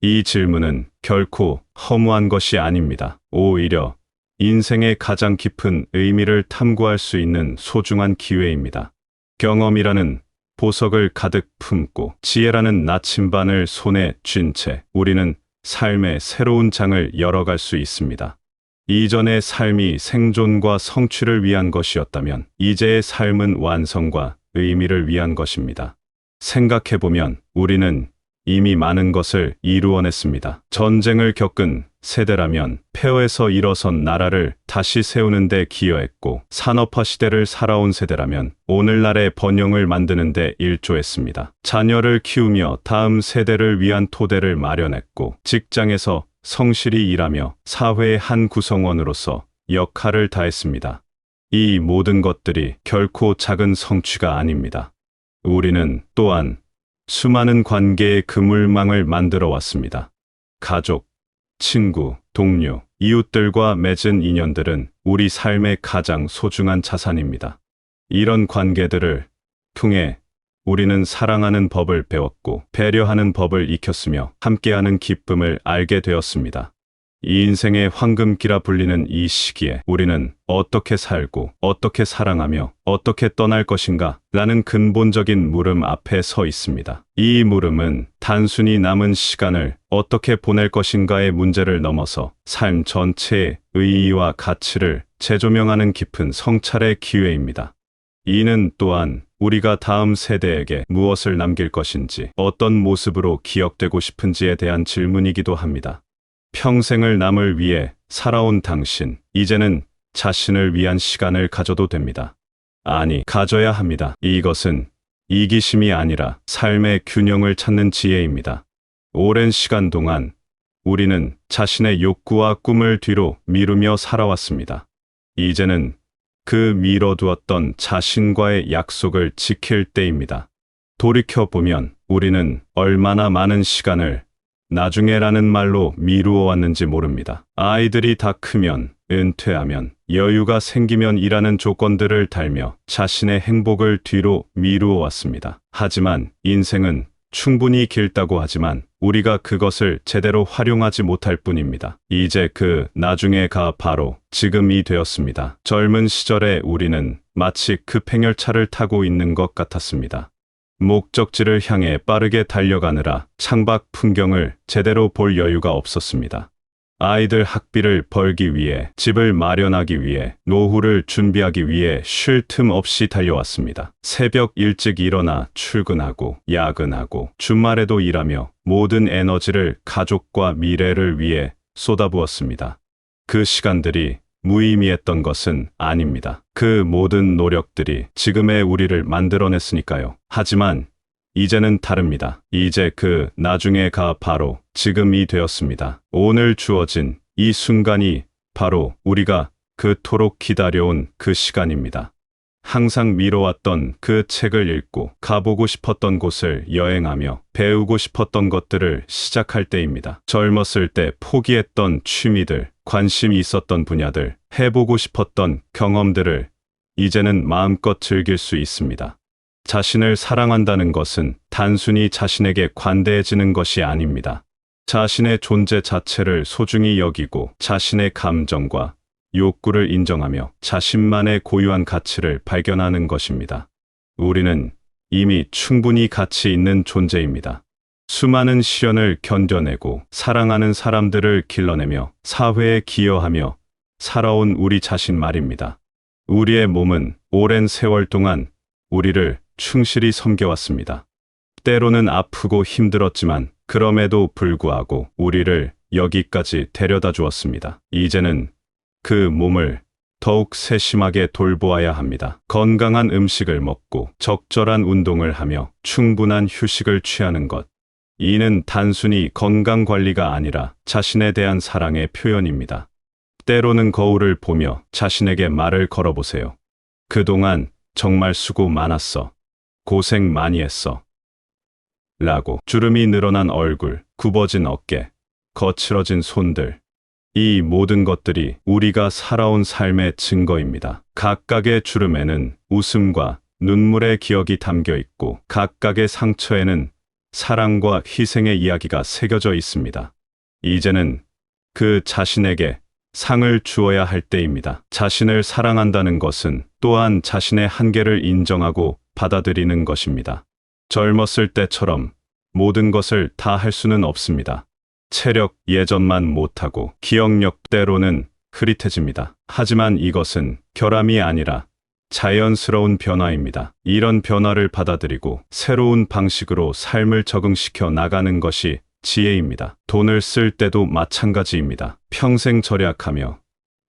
이 질문은 결코 허무한 것이 아닙니다. 오히려 인생의 가장 깊은 의미를 탐구할 수 있는 소중한 기회입니다. 경험이라는 보석을 가득 품고 지혜라는 나침반을 손에 쥔 채 우리는 삶의 새로운 장을 열어갈 수 있습니다. 이전의 삶이 생존과 성취를 위한 것이었다면 이제의 삶은 완성과 의미를 위한 것입니다. 생각해보면 우리는 이미 많은 것을 이루어냈습니다. 전쟁을 겪은 세대라면 폐허에서 일어선 나라를 다시 세우는 데 기여했고, 산업화 시대를 살아온 세대라면 오늘날의 번영을 만드는 데 일조했습니다. 자녀를 키우며 다음 세대를 위한 토대를 마련했고, 직장에서 성실히 일하며 사회의 한 구성원으로서 역할을 다했습니다. 이 모든 것들이 결코 작은 성취가 아닙니다. 우리는 또한 수많은 관계의 그물망을 만들어 왔습니다. 가족, 친구, 동료, 이웃들과 맺은 인연들은 우리 삶의 가장 소중한 자산입니다. 이런 관계들을 통해 우리는 사랑하는 법을 배웠고 배려하는 법을 익혔으며 함께하는 기쁨을 알게 되었습니다. 이 인생의 황금기라 불리는 이 시기에 우리는 어떻게 살고 어떻게 사랑하며 어떻게 떠날 것인가 라는 근본적인 물음 앞에 서 있습니다. 이 물음은 단순히 남은 시간을 어떻게 보낼 것인가의 문제를 넘어서 삶 전체의 의의와 가치를 재조명하는 깊은 성찰의 기회입니다. 이는 또한 우리가 다음 세대에게 무엇을 남길 것인지, 어떤 모습으로 기억되고 싶은지에 대한 질문이기도 합니다. 평생을 남을 위해 살아온 당신, 이제는 자신을 위한 시간을 가져도 됩니다. 아니, 가져야 합니다. 이것은 이기심이 아니라 삶의 균형을 찾는 지혜입니다. 오랜 시간 동안 우리는 자신의 욕구와 꿈을 뒤로 미루며 살아왔습니다. 이제는 그 미뤄두었던 자신과의 약속을 지킬 때입니다. 돌이켜보면 우리는 얼마나 많은 시간을 나중에라는 말로 미루어 왔는지 모릅니다. 아이들이 다 크면, 은퇴하면, 여유가 생기면 이라는 조건들을 달며 자신의 행복을 뒤로 미루어 왔습니다. 하지만 인생은 충분히 길다고 하지만 우리가 그것을 제대로 활용하지 못할 뿐입니다. 이제 그 나중에가 바로 지금이 되었습니다. 젊은 시절에 우리는 마치 급행열차를 타고 있는 것 같았습니다. 목적지를 향해 빠르게 달려가느라 창밖 풍경을 제대로 볼 여유가 없었습니다. 아이들 학비를 벌기 위해, 집을 마련하기 위해, 노후를 준비하기 위해 쉴 틈 없이 달려왔습니다. 새벽 일찍 일어나 출근하고, 야근하고, 주말에도 일하며 모든 에너지를 가족과 미래를 위해 쏟아부었습니다. 그 시간들이 무의미했던 것은 아닙니다. 그 모든 노력들이 지금의 우리를 만들어냈으니까요. 하지만 이제는 다릅니다. 이제 그 나중에가 바로 지금이 되었습니다. 오늘 주어진 이 순간이 바로 우리가 그토록 기다려온 그 시간입니다. 항상 미뤄왔던 그 책을 읽고 가보고 싶었던 곳을 여행하며 배우고 싶었던 것들을 시작할 때입니다. 젊었을 때 포기했던 취미들, 관심이 있었던 분야들, 해보고 싶었던 경험들을 이제는 마음껏 즐길 수 있습니다. 자신을 사랑한다는 것은 단순히 자신에게 관대해지는 것이 아닙니다. 자신의 존재 자체를 소중히 여기고 자신의 감정과 욕구를 인정하며 자신만의 고유한 가치를 발견하는 것입니다. 우리는 이미 충분히 가치 있는 존재입니다. 수많은 시련을 견뎌내고 사랑하는 사람들을 길러내며 사회에 기여하며 살아온 우리 자신 말입니다. 우리의 몸은 오랜 세월 동안 우리를 충실히 섬겨왔습니다. 때로는 아프고 힘들었지만 그럼에도 불구하고 우리를 여기까지 데려다 주었습니다. 이제는 그 몸을 더욱 세심하게 돌보아야 합니다. 건강한 음식을 먹고 적절한 운동을 하며 충분한 휴식을 취하는 것. 이는 단순히 건강 관리가 아니라 자신에 대한 사랑의 표현입니다. 때로는 거울을 보며 자신에게 말을 걸어보세요. 그동안 정말 수고 많았어. 고생 많이 했어. 라고. 주름이 늘어난 얼굴, 굽어진 어깨, 거칠어진 손들. 이 모든 것들이 우리가 살아온 삶의 증거입니다. 각각의 주름에는 웃음과 눈물의 기억이 담겨 있고 각각의 상처에는 사랑과 희생의 이야기가 새겨져 있습니다. 이제는 그 자신에게 상을 주어야 할 때입니다. 자신을 사랑한다는 것은 또한 자신의 한계를 인정하고 받아들이는 것입니다. 젊었을 때처럼 모든 것을 다 할 수는 없습니다. 체력 예전만 못하고 기억력 때로는 흐릿해집니다. 하지만 이것은 결함이 아니라 자연스러운 변화입니다. 이런 변화를 받아들이고 새로운 방식으로 삶을 적응시켜 나가는 것이 지혜입니다. 돈을 쓸 때도 마찬가지입니다. 평생 절약하며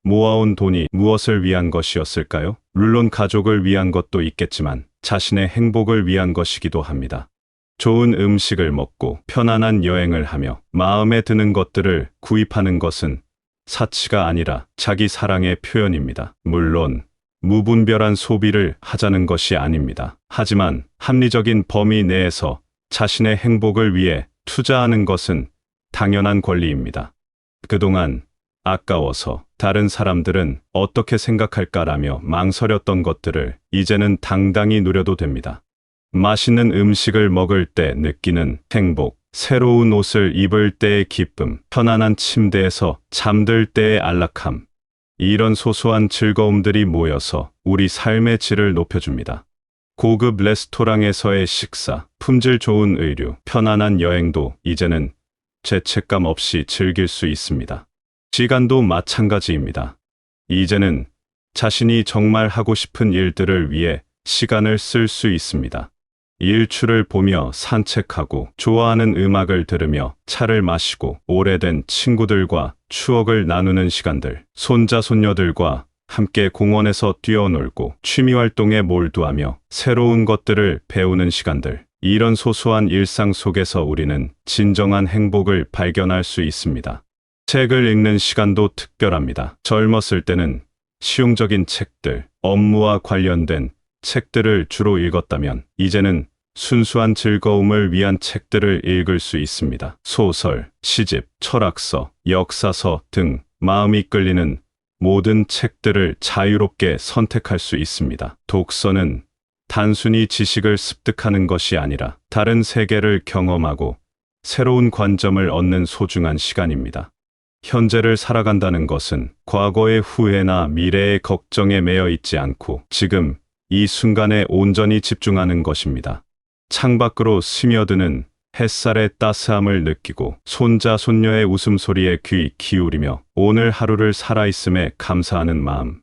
모아온 돈이 무엇을 위한 것이었을까요? 물론 가족을 위한 것도 있겠지만 자신의 행복을 위한 것이기도 합니다. 좋은 음식을 먹고 편안한 여행을 하며 마음에 드는 것들을 구입하는 것은 사치가 아니라 자기 사랑의 표현입니다. 물론 무분별한 소비를 하자는 것이 아닙니다. 하지만 합리적인 범위 내에서 자신의 행복을 위해 투자하는 것은 당연한 권리입니다. 그동안 아까워서 다른 사람들은 어떻게 생각할까라며 망설였던 것들을 이제는 당당히 누려도 됩니다. 맛있는 음식을 먹을 때 느끼는 행복, 새로운 옷을 입을 때의 기쁨, 편안한 침대에서 잠들 때의 안락함. 이런 소소한 즐거움들이 모여서 우리 삶의 질을 높여줍니다. 고급 레스토랑에서의 식사, 품질 좋은 의류, 편안한 여행도 이제는 죄책감 없이 즐길 수 있습니다. 시간도 마찬가지입니다. 이제는 자신이 정말 하고 싶은 일들을 위해 시간을 쓸 수 있습니다. 일출을 보며 산책하고 좋아하는 음악을 들으며 차를 마시고 오래된 친구들과 추억을 나누는 시간들, 손자 손녀들과 함께 공원에서 뛰어놀고 취미활동에 몰두하며 새로운 것들을 배우는 시간들, 이런 소소한 일상 속에서 우리는 진정한 행복을 발견할 수 있습니다. 책을 읽는 시간도 특별합니다. 젊었을 때는 실용적인 책들, 업무와 관련된 책들을 주로 읽었다면 이제는 순수한 즐거움을 위한 책들을 읽을 수 있습니다. 소설, 시집, 철학서, 역사서 등 마음이 끌리는 모든 책들을 자유롭게 선택할 수 있습니다. 독서는 단순히 지식을 습득하는 것이 아니라 다른 세계를 경험하고 새로운 관점을 얻는 소중한 시간입니다. 현재를 살아간다는 것은 과거의 후회나 미래의 걱정에 매여 있지 않고 지금 이 순간에 온전히 집중하는 것입니다. 창밖으로 스며드는 햇살의 따스함을 느끼고 손자 손녀의 웃음소리에 귀 기울이며 오늘 하루를 살아있음에 감사하는 마음.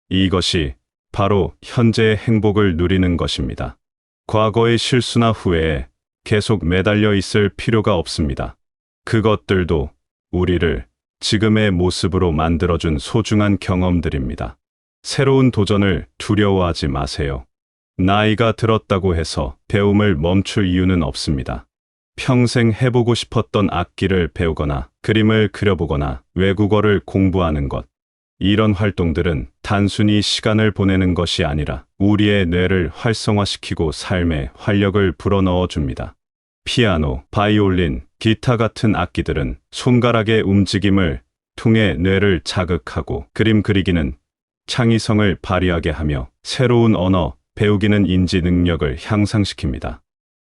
이것이 바로 현재의 행복을 누리는 것입니다. 과거의 실수나 후회에 계속 매달려 있을 필요가 없습니다. 그것들도 우리를 지금의 모습으로 만들어준 소중한 경험들입니다. 새로운 도전을 두려워하지 마세요. 나이가 들었다고 해서 배움을 멈출 이유는 없습니다. 평생 해보고 싶었던 악기를 배우거나 그림을 그려보거나 외국어를 공부하는 것. 이런 활동들은 단순히 시간을 보내는 것이 아니라 우리의 뇌를 활성화시키고 삶에 활력을 불어넣어 줍니다. 피아노, 바이올린, 기타 같은 악기들은 손가락의 움직임을 통해 뇌를 자극하고 그림 그리기는 창의성을 발휘하게 하며 새로운 언어 배우기는 인지 능력을 향상시킵니다.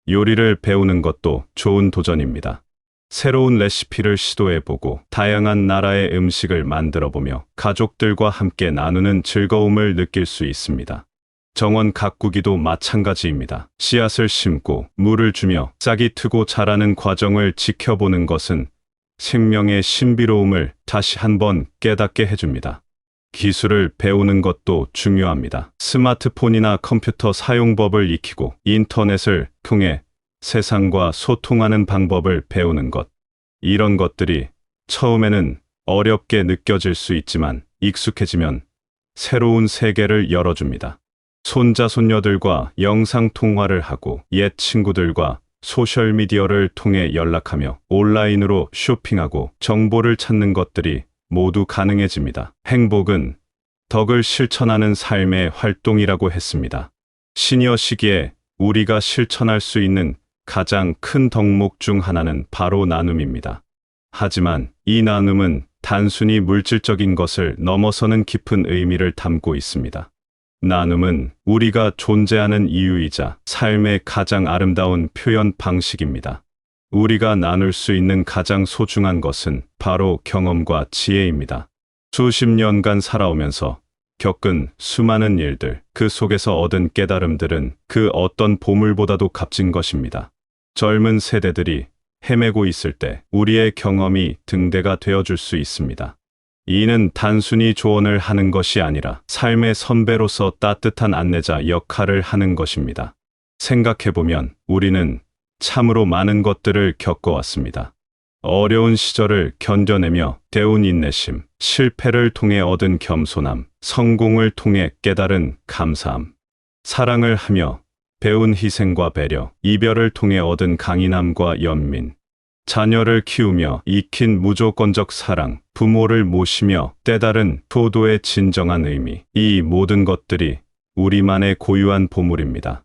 요리를 배우는 것도 좋은 도전입니다. 새로운 레시피를 시도해보고 다양한 나라의 음식을 만들어보며 가족들과 함께 나누는 즐거움을 느낄 수 있습니다. 정원 가꾸기도 마찬가지입니다. 씨앗을 심고 물을 주며 싹이 트고 자라는 과정을 지켜보는 것은 생명의 신비로움을 다시 한번 깨닫게 해줍니다. 기술을 배우는 것도 중요합니다. 스마트폰이나 컴퓨터 사용법을 익히고 인터넷을 통해 세상과 소통하는 방법을 배우는 것. 이런 것들이 처음에는 어렵게 느껴질 수 있지만 익숙해지면 새로운 세계를 열어줍니다. 손자 손녀들과 영상 통화를 하고 옛 친구들과 소셜미디어를 통해 연락하며 온라인으로 쇼핑하고 정보를 찾는 것들이 모두 가능해집니다. 행복은 덕을 실천하는 삶의 활동이라고 했습니다. 시니어 시기에 우리가 실천할 수 있는 가장 큰 덕목 중 하나는 바로 나눔입니다. 하지만 이 나눔은 단순히 물질적인 것을 넘어서는 깊은 의미를 담고 있습니다. 나눔은 우리가 존재하는 이유이자 삶의 가장 아름다운 표현 방식입니다. 우리가 나눌 수 있는 가장 소중한 것은 바로 경험과 지혜입니다. 수십 년간 살아오면서 겪은 수많은 일들, 그 속에서 얻은 깨달음들은 그 어떤 보물보다도 값진 것입니다. 젊은 세대들이 헤매고 있을 때 우리의 경험이 등대가 되어줄 수 있습니다. 이는 단순히 조언을 하는 것이 아니라 삶의 선배로서 따뜻한 안내자 역할을 하는 것입니다. 생각해보면 우리는 참으로 많은 것들을 겪어왔습니다. 어려운 시절을 견뎌내며 배운 인내심, 실패를 통해 얻은 겸손함, 성공을 통해 깨달은 감사함, 사랑을 하며 배운 희생과 배려, 이별을 통해 얻은 강인함과 연민, 자녀를 키우며 익힌 무조건적 사랑, 부모를 모시며 깨달은 효도의 진정한 의미, 이 모든 것들이 우리만의 고유한 보물입니다.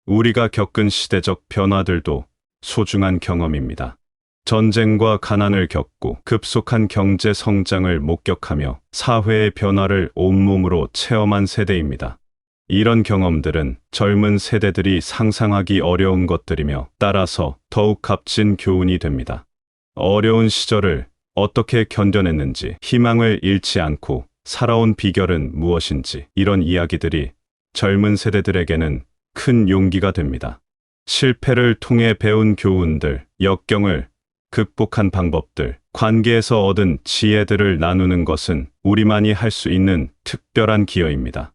우리가 겪은 시대적 변화들도 소중한 경험입니다. 전쟁과 가난을 겪고 급속한 경제 성장을 목격하며 사회의 변화를 온몸으로 체험한 세대입니다. 이런 경험들은 젊은 세대들이 상상하기 어려운 것들이며 따라서 더욱 값진 교훈이 됩니다. 어려운 시절을 어떻게 견뎌냈는지, 희망을 잃지 않고 살아온 비결은 무엇인지, 이런 이야기들이 젊은 세대들에게는 큰 용기가 됩니다. 실패를 통해 배운 교훈들, 역경을 극복한 방법들, 관계에서 얻은 지혜들을 나누는 것은 우리만이 할 수 있는 특별한 기여입니다.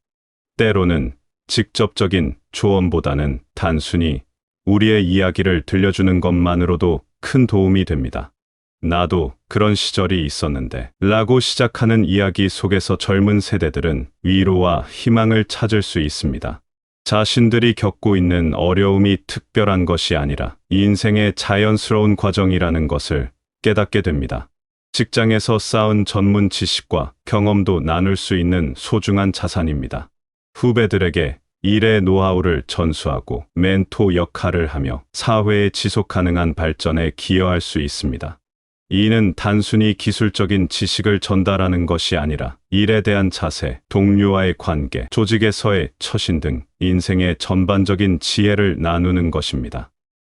때로는 직접적인 조언보다는 단순히 우리의 이야기를 들려주는 것만으로도 큰 도움이 됩니다. 나도 그런 시절이 있었는데 라고 시작하는 이야기 속에서 젊은 세대들은 위로와 희망을 찾을 수 있습니다. 자신들이 겪고 있는 어려움이 특별한 것이 아니라 인생의 자연스러운 과정이라는 것을 깨닫게 됩니다. 직장에서 쌓은 전문 지식과 경험도 나눌 수 있는 소중한 자산입니다. 후배들에게 일의 노하우를 전수하고 멘토 역할을 하며 사회의 지속 가능한 발전에 기여할 수 있습니다. 이는 단순히 기술적인 지식을 전달하는 것이 아니라 일에 대한 자세, 동료와의 관계, 조직에서의 처신 등 인생의 전반적인 지혜를 나누는 것입니다.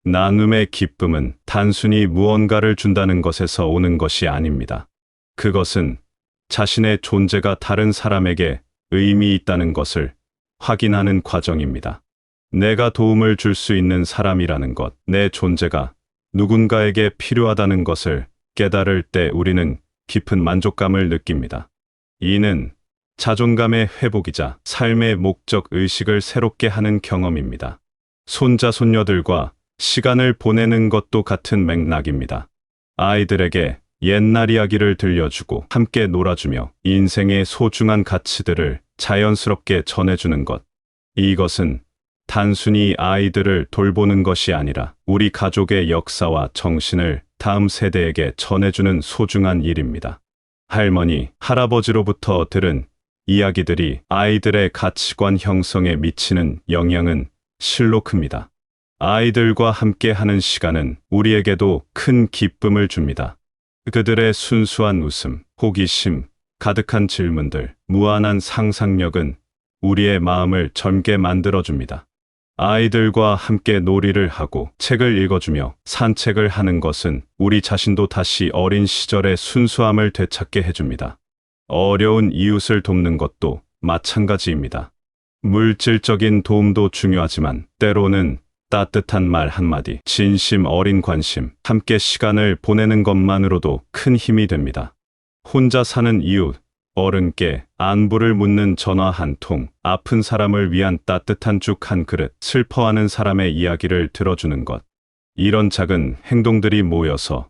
나눔의 기쁨은 단순히 무언가를 준다는 것에서 오는 것이 아닙니다. 그것은 자신의 존재가 다른 사람에게 의미 있다는 것을 확인하는 과정입니다. 내가 도움을 줄 수 있는 사람이라는 것, 내 존재가 누군가에게 필요하다는 것을 깨달을 때 우리는 깊은 만족감을 느낍니다. 이는 자존감의 회복이자 삶의 목적 의식을 새롭게 하는 경험입니다. 손자, 손녀들과 시간을 보내는 것도 같은 맥락입니다. 아이들에게 옛날 이야기를 들려주고 함께 놀아주며 인생의 소중한 가치들을 자연스럽게 전해주는 것. 이것은 단순히 아이들을 돌보는 것이 아니라 우리 가족의 역사와 정신을 다음 세대에게 전해주는 소중한 일입니다. 할머니, 할아버지로부터 들은 이야기들이 아이들의 가치관 형성에 미치는 영향은 실로 큽니다. 아이들과 함께 하는 시간은 우리에게도 큰 기쁨을 줍니다. 그들의 순수한 웃음, 호기심, 가득한 질문들, 무한한 상상력은 우리의 마음을 젊게 만들어줍니다. 아이들과 함께 놀이를 하고 책을 읽어주며 산책을 하는 것은 우리 자신도 다시 어린 시절의 순수함을 되찾게 해줍니다. 어려운 이웃을 돕는 것도 마찬가지입니다. 물질적인 도움도 중요하지만 때로는 따뜻한 말 한마디, 진심 어린 관심, 함께 시간을 보내는 것만으로도 큰 힘이 됩니다. 혼자 사는 이웃, 어른께 안부를 묻는 전화 한 통, 아픈 사람을 위한 따뜻한 죽 한 그릇, 슬퍼하는 사람의 이야기를 들어주는 것. 이런 작은 행동들이 모여서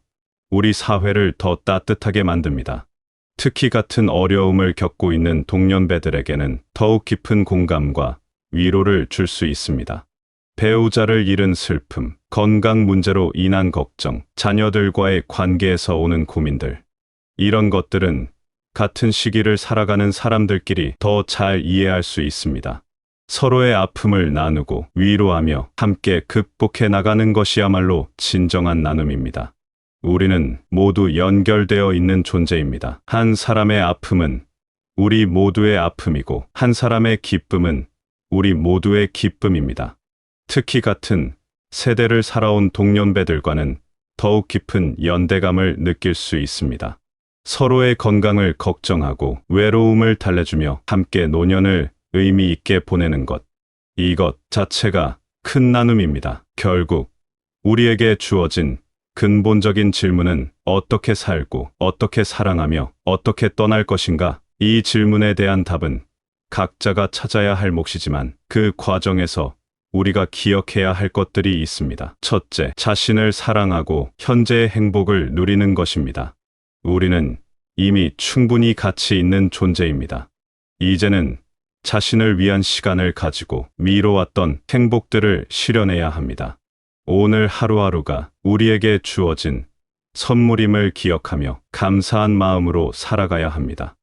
우리 사회를 더 따뜻하게 만듭니다. 특히 같은 어려움을 겪고 있는 동년배들에게는 더욱 깊은 공감과 위로를 줄 수 있습니다. 배우자를 잃은 슬픔, 건강 문제로 인한 걱정, 자녀들과의 관계에서 오는 고민들. 이런 것들은 같은 시기를 살아가는 사람들끼리 더 잘 이해할 수 있습니다. 서로의 아픔을 나누고 위로하며 함께 극복해 나가는 것이야말로 진정한 나눔입니다. 우리는 모두 연결되어 있는 존재입니다. 한 사람의 아픔은 우리 모두의 아픔이고 한 사람의 기쁨은 우리 모두의 기쁨입니다. 특히 같은 세대를 살아온 동년배들과는 더욱 깊은 연대감을 느낄 수 있습니다. 서로의 건강을 걱정하고 외로움을 달래주며 함께 노년을 의미 있게 보내는 것. 이것 자체가 큰 나눔입니다. 결국 우리에게 주어진 근본적인 질문은 어떻게 살고 어떻게 사랑하며 어떻게 떠날 것인가? 이 질문에 대한 답은 각자가 찾아야 할 몫이지만 그 과정에서 우리가 기억해야 할 것들이 있습니다. 첫째, 자신을 사랑하고 현재의 행복을 누리는 것입니다. 우리는 이미 충분히 가치 있는 존재입니다. 이제는 자신을 위한 시간을 가지고 미뤄왔던 행복들을 실현해야 합니다. 오늘 하루하루가 우리에게 주어진 선물임을 기억하며 감사한 마음으로 살아가야 합니다.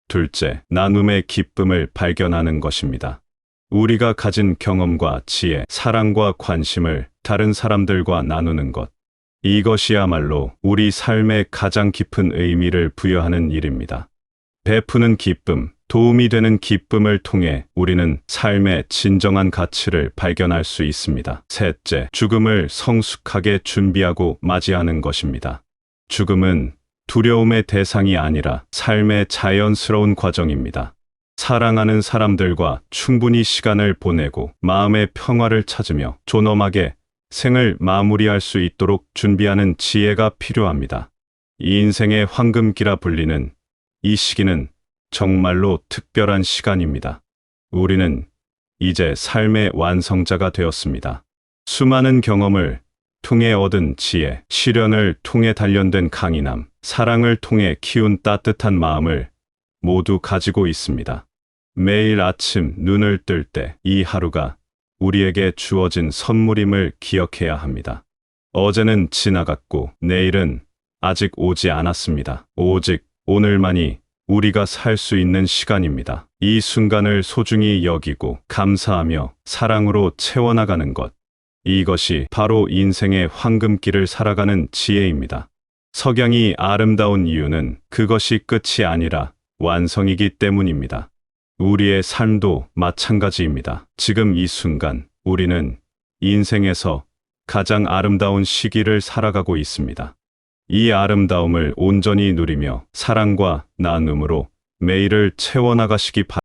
둘째, 나눔의 기쁨을 발견하는 것입니다. 우리가 가진 경험과 지혜, 사랑과 관심을 다른 사람들과 나누는 것. 이것이야말로 우리 삶의 가장 깊은 의미를 부여하는 일입니다. 베푸는 기쁨, 도움이 되는 기쁨을 통해 우리는 삶의 진정한 가치를 발견할 수 있습니다. 셋째, 죽음을 성숙하게 준비하고 맞이하는 것입니다. 죽음은 두려움의 대상이 아니라 삶의 자연스러운 과정입니다. 사랑하는 사람들과 충분히 시간을 보내고 마음의 평화를 찾으며 존엄하게 생을 마무리할 수 있도록 준비하는 지혜가 필요합니다. 이 인생의 황금기라 불리는 이 시기는 정말로 특별한 시간입니다. 우리는 이제 삶의 완성자가 되었습니다. 수많은 경험을 통해 얻은 지혜, 시련을 통해 단련된 강인함, 사랑을 통해 키운 따뜻한 마음을 모두 가지고 있습니다. 매일 아침 눈을 뜰 때 이 하루가 우리에게 주어진 선물임을 기억해야 합니다. 어제는 지나갔고 내일은 아직 오지 않았습니다. 오직 오늘만이 우리가 살 수 있는 시간입니다. 이 순간을 소중히 여기고 감사하며 사랑으로 채워나가는 것. 이것이 바로 인생의 황금길을 살아가는 지혜입니다. 석양이 아름다운 이유는 그것이 끝이 아니라 완성이기 때문입니다. 우리의 삶도 마찬가지입니다. 지금 이 순간 우리는 인생에서 가장 아름다운 시기를 살아가고 있습니다. 이 아름다움을 온전히 누리며 사랑과 나눔으로 매일을 채워나가시기 바랍니다.